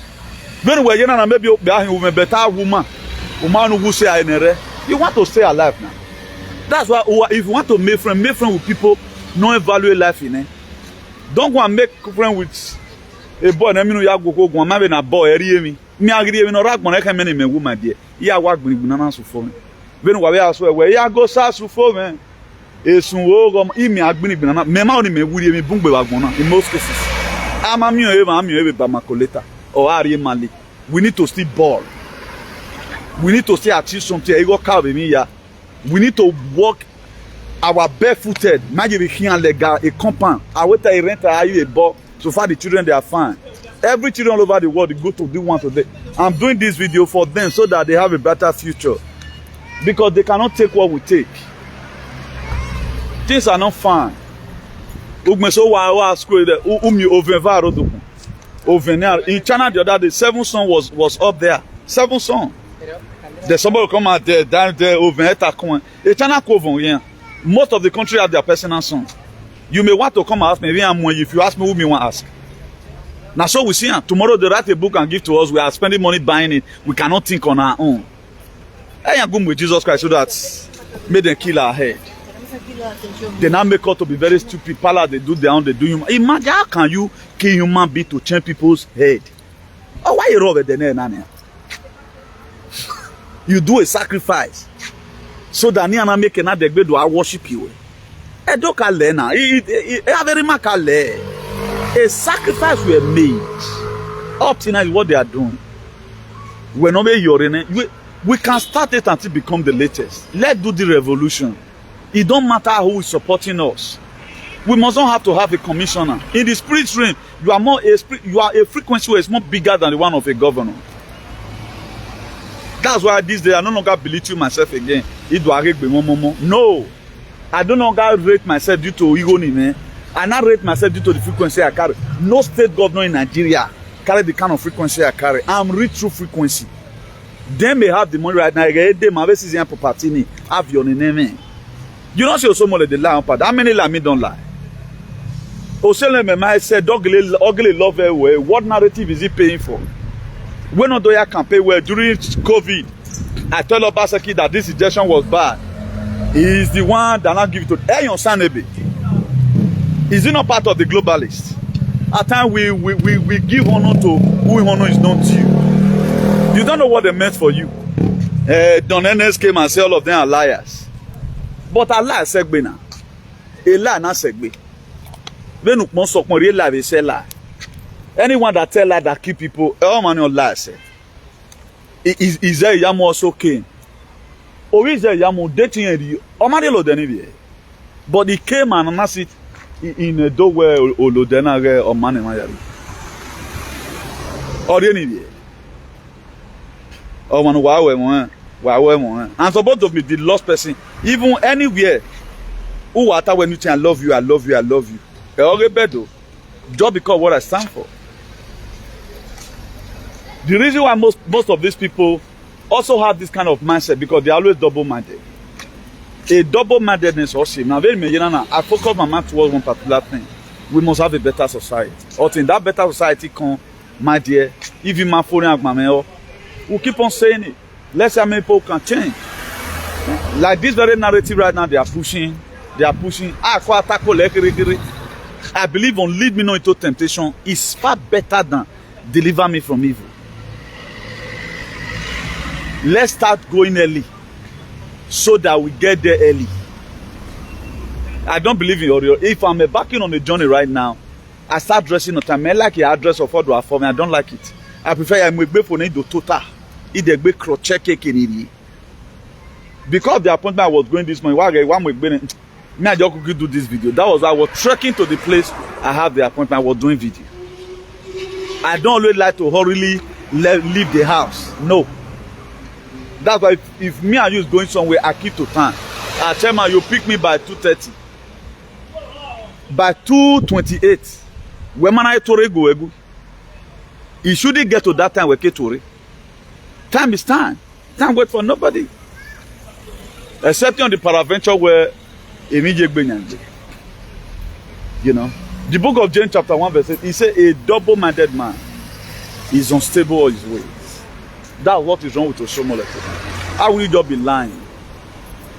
When we're young and maybe a better woman who say you want to stay alive now. That's why if you want to make friends with people no evaluate life in it. Don't go and make friends with a boy. I mean, you go go maybe na boy. Me agree. Me no rag money. Can many me woman dear. You work with banana so for me. When we are so where you go so for me. Esun wo go. Me agree banana. Me ma only me wuri me bungbe wagbona. In most cases, I'm a bamakoleta or Ari Mali. We need to still ball. We need to still achieve something. We need to walk our barefooted. Imagine we can't legal a compound. I wait till rent a ball. So far the children they are fine. Every children all over the world they go to do one today. I'm doing this video for them so that they have a better future. Because they cannot take what we take. Things are not fine. In China the other day, 7 son was up there. 7 son. There's somebody come out there, down there, over here. Most of the country have their personal son. You may want to come and ask me, if you ask me, who me want to ask? Now, so we see, tomorrow they write a book and give to us. We are spending money buying it. We cannot think on our own. I am going with Jesus Christ so that made them kill our head. They now make us to be very stupid. PALAC, they do their own, they do human. Imagine how can you kill human being to change people's head? Oh, why you rub the name? You do a sacrifice so that you make another day to worship you. A sacrifice were made. Up to now is what they are doing. We're not we can start it until become the latest. Let's do the revolution. It don't matter who is supporting us. We must not have to have a commissioner. In the spirit realm, you are a frequency where it's more bigger than the one of a governor. That's why this day I no longer belittling myself again. No, I don't longer rate myself due to ego, man. I now rate myself due to the frequency I carry. No state governor in Nigeria carry the kind of frequency I carry. I'm rich through frequency. They may have the money right now. They may have your name. You don't see someone the lie. How many lie me don't lie? Osele Mema said, ugly love way. What narrative is he paying for? When Odoya campaign well during COVID, I tell Obaseki that this injection was bad. He is the one that not give it to Eyon Sanebe. Is he not part of the globalists? At times we give honor to who honor is not to you. You don't know what they meant for you. Don Enes came and said all of them are liars. But Allah segbe na. A lie na segbe. When ukmon sokmo real lie they say lie. Anyone that tell lie that keep people, all man on lie say. Is there yamo also came? Or is there yamo dating you? Or man lo deni. But he came and announced it in a doorway or lo denare or man in my yard. Or any. Oh man, wow. And supposed to be the lost person, even anywhere. Who are when you say I love you, I love you, I love you. Just because what I stand for. The reason why most of these people also have this kind of mindset because they are always double-minded. A double-mindedness also. Now, I focus my mind towards one particular thing. We must have a better society. Or in that better society, my dear, even my phone, we keep on saying it. Let's see how many people can change. Like this very narrative right now, they are pushing. I believe on lead me not into temptation is far better than deliver me from evil. Let's start going early so that we get there early. I don't believe in Oreo. If I'm embarking on a journey right now, I start dressing on time. I like the address of what do I for me. I don't like it. I prefer I make for need to total. Because the appointment I was going this morning, I just could do this video. That was I was trekking to the place I have the appointment. I was doing video. I don't always like to hurriedly leave the house. No. That's why if me and you is going somewhere, I keep to time. I tell man, you pick me by 2:30. By 2:28, when man I tore go, he shouldn't get to that time where Ketore. Time is time. Time wait for nobody. Except on the paraventure where immediate You know, the book of James chapter 1 verse 8, he said a double-minded man is unstable in his ways. That's what is wrong with Oshomole. How will you just be lying?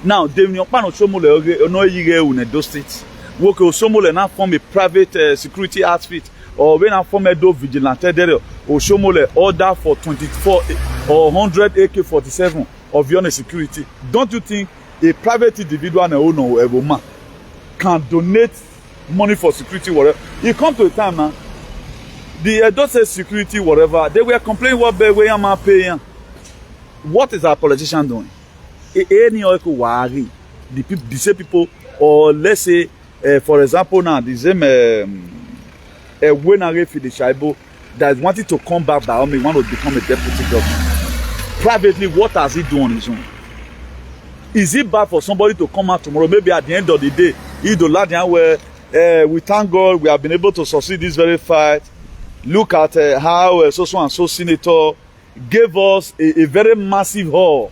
Now, they will not Oshomole no in Edo State. Work Oshomole now form a private security outfit, or when I form a do vigilante there, Oshomole order for 24 or 100 AK-47 of your security. Don't you think a private individual and owner of a man can donate money for security, whatever? You come to a time now, the Edo State security, whatever, they were complaining what they were paying. What is our politician doing? Any other worry, the same people, or let's say, for example, now the same when I for the Shaibo that wanted to come back by me want to become a deputy governor. Privately, what has he done on his own? Is it bad for somebody to come out tomorrow? Maybe at the end of the day, where we thank God we have been able to succeed this very fight. Look at how so and so senator gave us a very massive haul.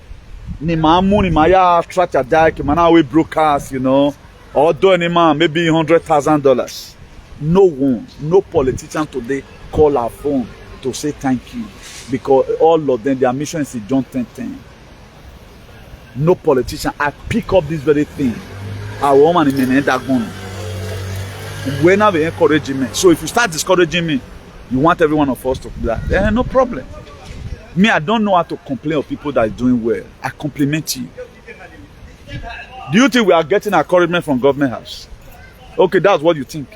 Nimamu Nimaya Tracha Dyke, Manawe broadcast, you know, or do any man maybe $100,000. No one, no politician today call our phone to say thank you, because all of them, their mission is John 10:10. No politician. I pick up this very thing. Our woman in that gun. When I encourage me. So if you start discouraging me, you want every one of us to do that. No problem. Me, I don't know how to complain of people that are doing well. I compliment you. Do you think we are getting encouragement from government house? Okay, that's what you think.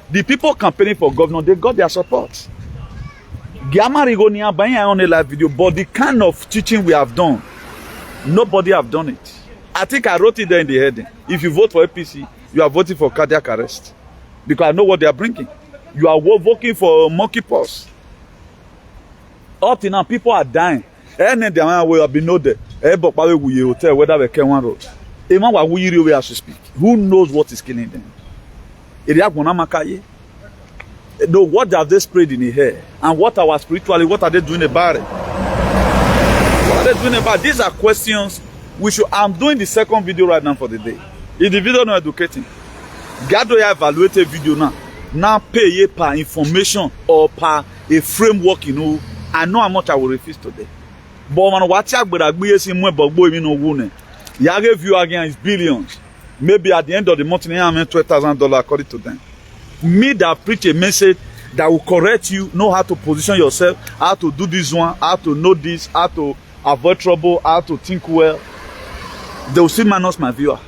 The people campaigning for governor, they got their support. Giamarigonia buying on a live video, but the kind of teaching we have done, nobody have done it. I think I wrote it there in the heading. If you vote for APC, you are voting for cardiac arrest. Because I know what they are bringing. You are voting for monkeypox. Up till now, people are dying. And then they will be know that. Hotel, whether we can one road. As we speak. Who knows what is killing them? No, what have they sprayed in the hair? And what our spiritually, what are they doing about it? What are they doing about it? These are questions we should. I'm doing the second video right now for the day. If the video not educating, Gado evaluate a video now. Now pay ye per information or per a framework, you know. I know how much I will refuse today. But man, watch out, but I be seeing more but boy, you know, wounded. Yage view again is billions. Maybe at the end of the month, I mean $12,000 according to them. Me that preach a message that will correct you, know how to position yourself, how to do this one, how to know this, how to avoid trouble, how to think well. They will still minus my viewer.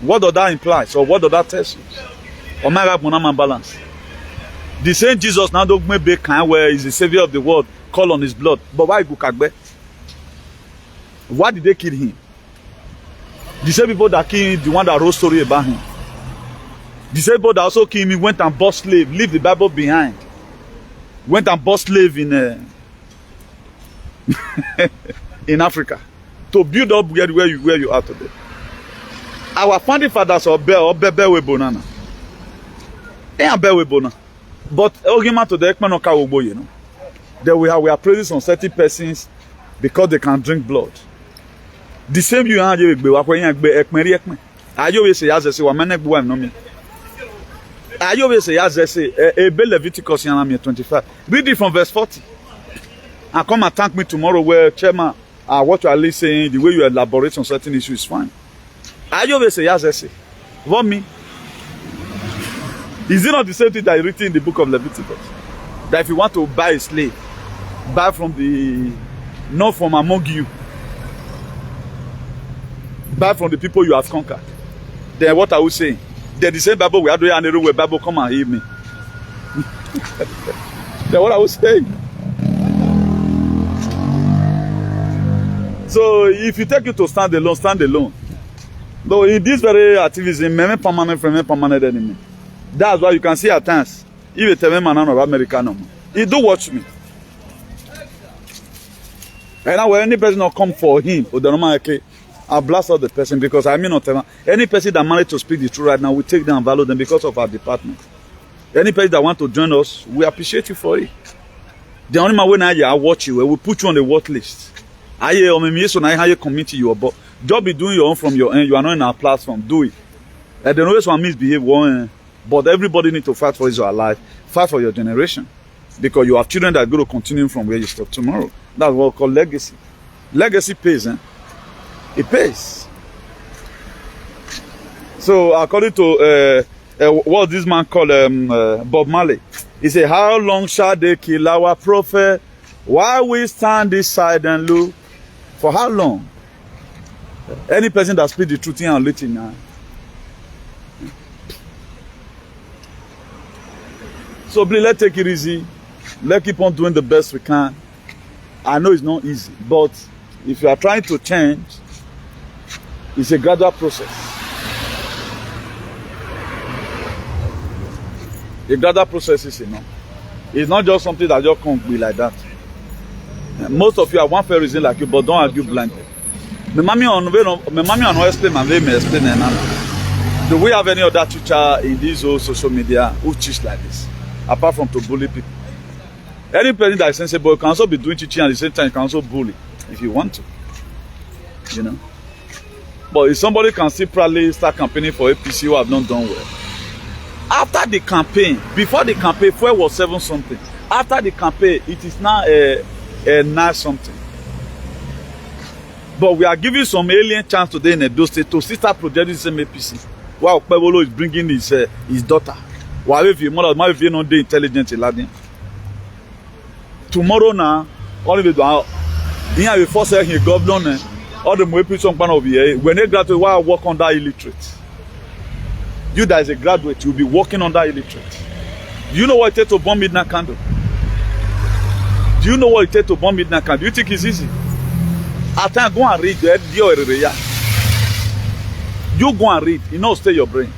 What does that imply? So what does that tell you? Omega Bonama balance. The same Jesus now don't maybe kind where is the savior of the world, call on his blood. But why Gukagbe? Why did they kill him? The same people that killed him, the one that wrote story about him. The same people that also killed him went and bought slave, leave the Bible behind. Went and bought slave in in Africa to build up where you are today. Our founding fathers are Bewe Bonana. They are Bewe Bonana. But argument to the Ekman Okawobo, you know. Then we are praising some certain persons because they can drink blood. The same you have with Ekmeri. I always say, as I say, Wamanek no me. I always say, as I say, a Leviticus 25. Read it from verse 40. And come and thank me tomorrow where Chairman, what you are listening, the way you elaborate on certain issues is fine. I always say, as I say, what me? Is it not the same thing that is written in the book of Leviticus? That if you want to buy a slave, buy from the, not from among you. Buy from the people you have conquered. Then what are we saying? Then the same Bible we are doing and the Bible come and heal me. Then what are we saying? So if you take it to stand alone, stand alone. Though in this very activism, permanent enemy. That's why you can see at times, if you tell me man of America, he do watch me. And now when any person not come for him, I'll blast out the person because I mean not any person that managed to speak the truth right now, we take them and value them because of our department. Any person that want to join us, we appreciate you for it. The only way now I watch you, we will put you on the watch list. I hear committee you about. Just be doing your own from your end. You are not in our platform. Do it. And then always one misbehave one. But everybody needs to fight for your life, fight for your generation. Because you have children that are going to continue from where you stop tomorrow. That's what we call legacy. Legacy pays, eh? It pays. So according to what this man called Bob Marley, he said, how long shall they kill our prophet while we stand this side and look? For how long? Any person that speaks the truth here and let now. So please, let's take it easy. Let's keep on doing the best we can. I know it's not easy, but if you are trying to change, it's a gradual process. A gradual process is enough. It's not just something that just can't be like that. Most of you are one fair reason like you, but don't argue blindly. My mommy on explain my way, explain and do we have any other teacher in these old social media who teach like this? Apart from to bully people. Any person that is sensible can also be doing teaching at the same time, you can also bully if you want to. You know. But if somebody can still proudly start campaigning for APC who have not done well. After the campaign, before the campaign, fuel was 7 something. After the campaign, it is now a 9 something. But we are giving some alien chance today in Edo State to start projecting the same APC. While Pebolo is bringing his daughter. While if you mother, if you know the intelligent Latin. Tomorrow now, all of it here before saying he governor, all the more people over here, when they graduate, why work under illiterate? You that is a graduate, you'll be working under illiterate. Do you know what it takes to burn midnight candle? Do you know what it takes to burn midnight candle? Do you think it's easy? At time, go and read the you go and read, you know, stay your brain.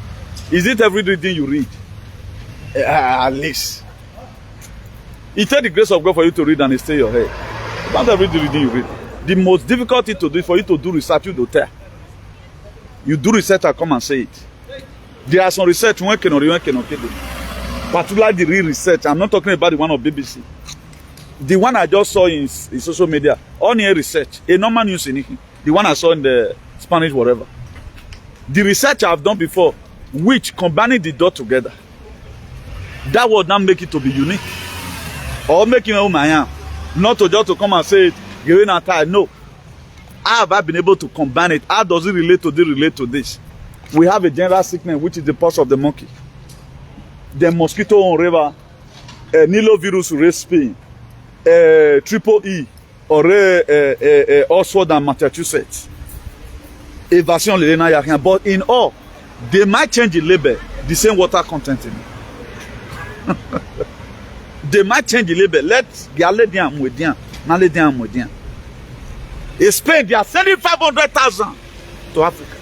Is it every reading you read? At least. It takes the grace of God for you to read and it stay your head. Not every reading you read. The most difficult thing to do is for you to do research, you don't tell. You do research and come and say it. There are some research one cannot particularly the real research. I'm not talking about the one of BBC. The one I just saw in social media, on air research, a normal news in it. The one I saw in the Spanish whatever. The research I've done before, which combining the dot together, that would not make it to be unique. Or making a woman, not to just to come and say it, giving a time. No. How have I been able to combine it? How does it relate to this? We have a general sickness, which is the pox of the monkey. The mosquito on river, nilovirus race pain, triple E, or Oxford and Massachusetts. Evasion Lena Yakin. But in all, they might change the label, the same water content in it. They might change the label. Let's get down with them. Now let them with them. In Spain, they are sending 500,000 to Africa.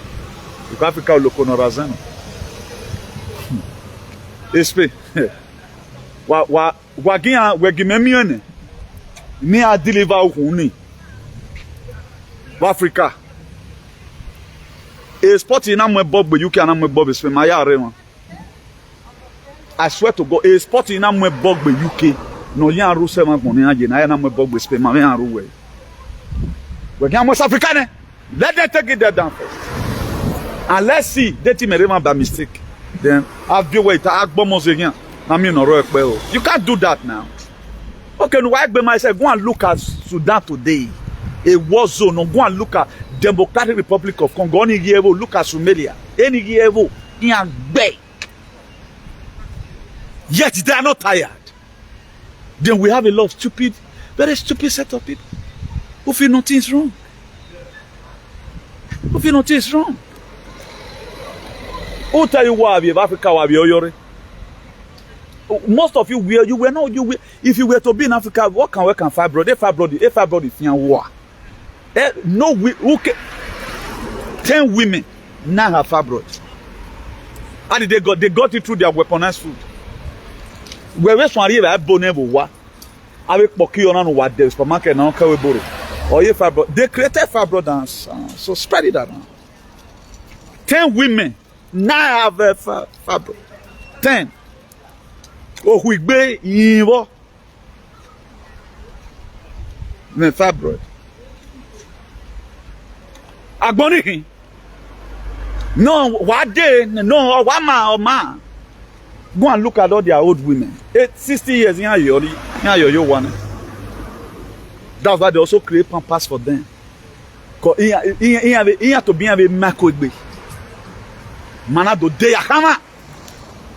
If Africa will look on Razano. In Spain, we give me me a deliver huni. Africa. A spot in Amwe Bob, you can Amwe Bob is my yard. I swear to God, a spot in Amwe Bob, UK. No, yan Russe Magonian, I am Amwe Bob with my ruwe. We can West African. Let them take it there down first. And let's see, that team remember by mistake. Then have you wait, I bombs again. I mean, you can't do that now. Okay, no, I be myself. Go and look at Sudan today. A war zone. No, go and look at Democratic Republic of Congo. Any year, look at Somalia. Any year, in Bay. Yet they are not tired. Then we have a lot of stupid, very stupid set of people who feel nothing is wrong. Who feel nothing is wrong. Who tell you why we have Africa? Why we are most of you were not you. If you were to be in Africa, what can fibroid? Fibroid is in war. No, who 10 women now have fibroids. How did they got it through their weaponized food? Where some arrive at Bonevo wa. Avec Poki on what the supermarket now can we borrow. Or you fibroid. They created fibroid dance. So spread it around. 10 women now have fibroid. 10. Oh, we be in the fibroid. Agbonihin. No, what day? No, what man or man? Go and look at all their old women. 60 years, you one. That's why they also create pampers for them. Because he have to be a macro. Manado de Yakama.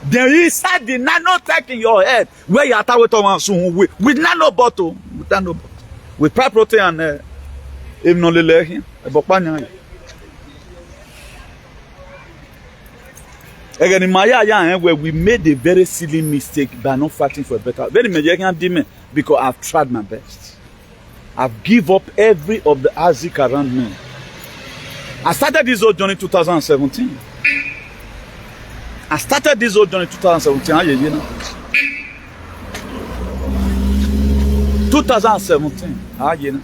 There is inside the nanotech in your head where you are with nano bottle. With nano bottle. With pie protein and again, in my where we made a very silly mistake by not fighting for a better. Very major because I've tried my best. I've given up every of the ASIC around me. I started this old journey in 2017. I started this old journey in 2017. You know? 2017. You know?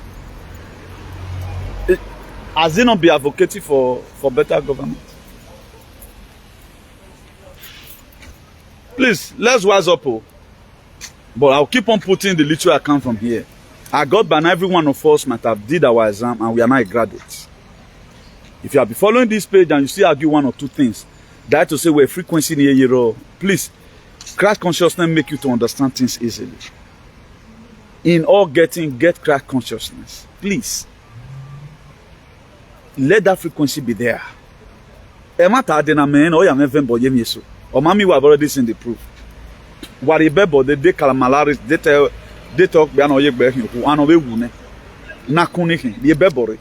Has it not been advocating for better government? Please, let's wise up. But I'll keep on putting the literature account from here. I got by now every one of us might have did our exam and we are now graduates. If you have been following this page and you still argue one or two things, that to say we're frequency near your please, crack consciousness make you to understand things easily. In all get crack consciousness. Please. Let that frequency be there. Emata adena men or yam boy yeso. Or mommy we have already seen the proof. What bebo de calamalaris they talk be an oye be who an obe wune. Na kunikin ye bebore.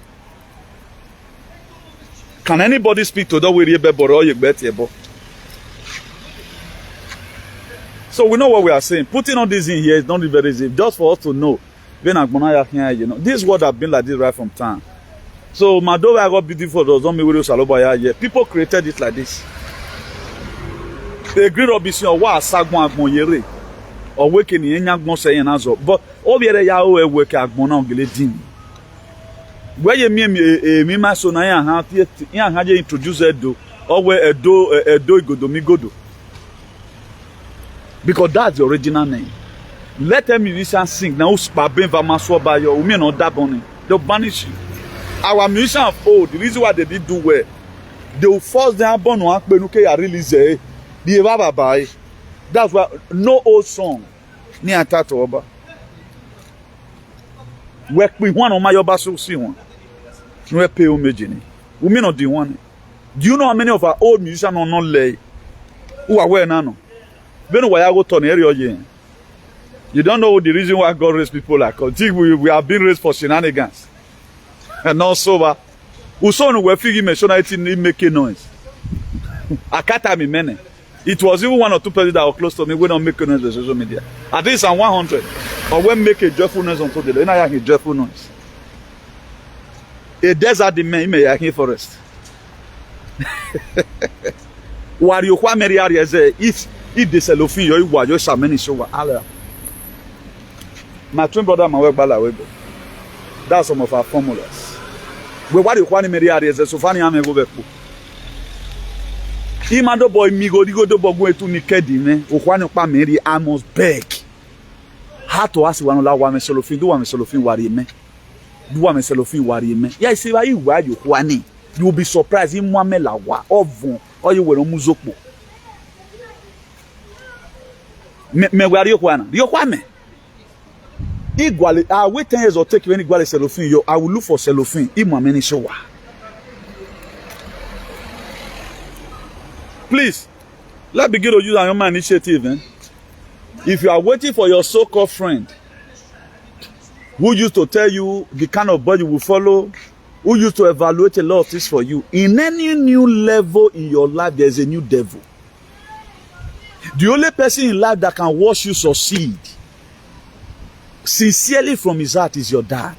Can anybody speak to that way ye bebore or ye betiebo? So we know what we are saying. Putting all this in here is not very easy. Just for us to know. When Agbonaya here, you know, this word have been like this right from time. So Madova got beautiful doesn't mean we salobaya yet. People created it like this. They agree obviously on what Sagwan Agbonyere or waking in Yagbon saying as well. But Obiere Yao work Agbona Giledin. Where you mean me my son I have introduced Edo or where Edo Godomigodo. Because that's the original name. Let them musicians sing now. Spabin Vamaswa by your women or Daboni. They'll banish you. Our musicians of old, the reason why they did do well, they will force their born one benuke a release the Baba by. That's why no old song near Tatoba. Work with one on my obaso see one. No pay homage. We may not do one. Do you know how many of our old musicians are not lay? Who are where nano? You don't know the reason why God raised people like us. We have been raised for shenanigans. And not sober. Uson we figure mentionality making noise. I can't have many. It was even one or two people that were close to me. We don't make noise on social media. At least I'm 100. Or we make a joyful noise on social media. I have a joyful noise. A desert the man may have forest. What you want me to say if the cellophane you are just a many show my twin brother my work bala. That's some of our formulas. We what you want me to say so funny I'm go back. Imado boy mi go do bogo etu ni kedi me o kwa pa meri I must beg. How to ask one la wa me cellophane do wa me cellophane wari me. Do wa me cellophane wari me. Yeah see why you kwani. You will be surprised in one la wa ovon or you will muzokpo. Me where you kwana? You kwame. Igually, I wait 10 years or take you any igual cellophane. I will look for cellophane. Imameni showa. Please, let's begin to use our own initiative. If you are waiting for your so-called friend who used to tell you the kind of body you will follow, who used to evaluate a lot of things for you, in any new level in your life, there is a new devil. The only person in life that can watch you succeed sincerely from his heart is your dad.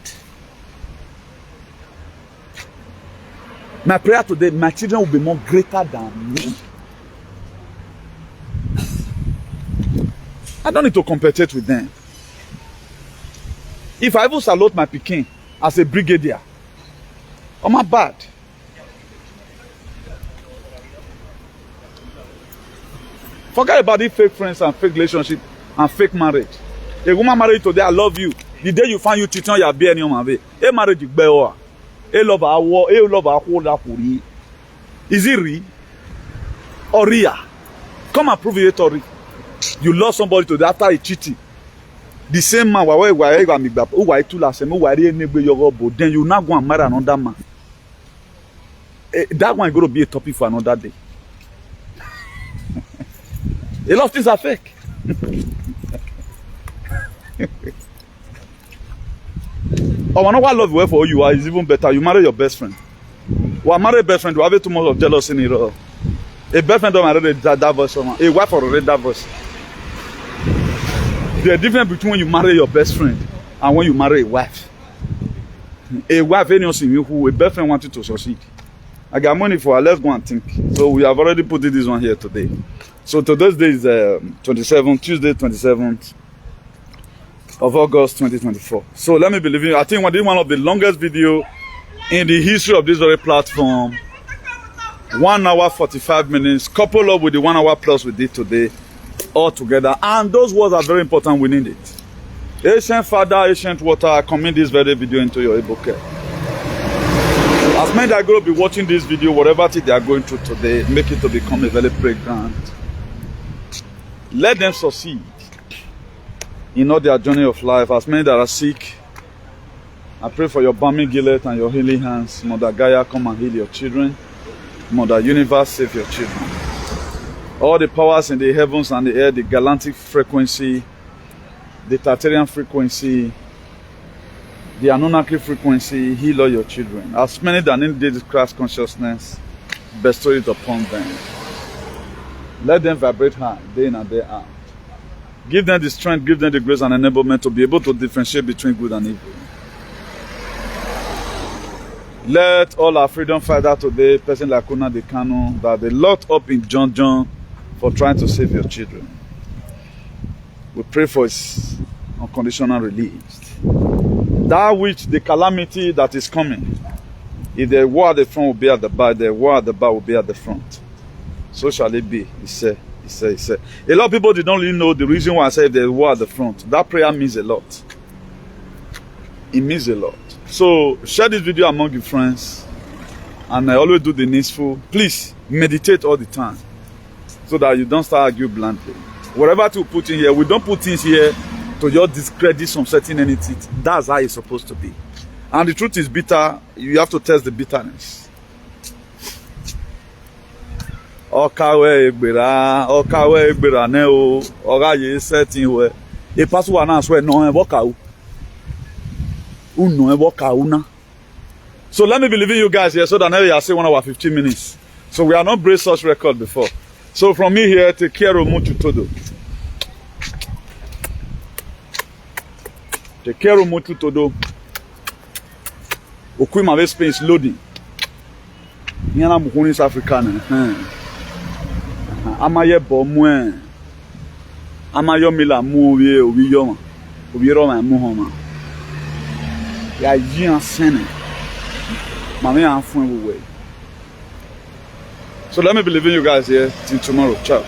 My prayer today, my children will be more greater than me. I don't need to compete with them. If I even salute my Peking as a brigadier, am I bad? Forget about the fake friends and fake relationship and fake marriage. A woman married today, I love you. The day you find you cheating on your bear in your way, a marriage is better. A love our war, a love our hold up for you. Is it real or real? Come and prove it or real. You lost somebody today after a cheating. The same man, then you now go and marry another man. That one is going to be a topic for another day. A lot of things are fake. Oh, I know what love you for you are is even better. You marry your best friend. Well, marry a best friend, you have too much of jealousy in it all. A best friend don't already divorce someone. A wife already divorced. The difference between when you marry your best friend and when you marry a wife. A wife, anything who a best friend wanted to succeed. I got money for her. Let's go and think. So we have already put this one here today. So today's day is Tuesday 27th of August 2024. So let me believe you. I think we did one of the longest video in the history of this very platform. 1 hour 45 minutes, coupled up with the 1 hour plus we did today, all together. And those words are very important. We need it. Ancient Father, Ancient Water, I commit this very video into your able care. As many that are going to be watching this video, whatever thing they are going through today, make it to become a very pregnant. Let them succeed in all their journey of life. As many that are sick, I pray for your balmy gillet and your healing hands. Mother Gaia, come and heal your children. Mother Universe, save your children. All the powers in the heavens and the air, the galactic frequency, the Tartarian frequency, the Anunnaki frequency, heal all your children. As many that need this Christ consciousness, bestow it upon them. Let them vibrate high, day in and day out. Give them the strength, give them the grace and enablement to be able to differentiate between good and evil. Let all our freedom fighters today, person like Kuna de Kano, that they locked up in John for trying to save your children. We pray for his unconditional release. That which, the calamity that is coming, if the war at the front will be at the back, the war at the back will be at the front. So shall it be, he said. A lot of people, they don't really know the reason why I say there's war at the front. That prayer means a lot. It means a lot. So share this video among your friends, and I always do the needful. Please meditate all the time so that you don't start arguing bluntly. Whatever to put in here, we don't put things here to just discredit some certain entity. That's how it's supposed to be. And the truth is bitter. You have to test the bitterness. Okawe egbera ne o oga ye setting we e pasu wa na so no e boka u no e boka una. So let me believe in you guys here so that now you are saying 1 hour 15 minutes. So we are not break such record before. So from me here, take care of much todo. Take care of much todo. Okui ma space loading. Yana mukuni African. Amaye bomwe. Amayo mila mu obi yoma. Obi roma mu homa. Ya yi ansene. Mama ya fun we. So let me believe in you guys here till tomorrow. Ciao.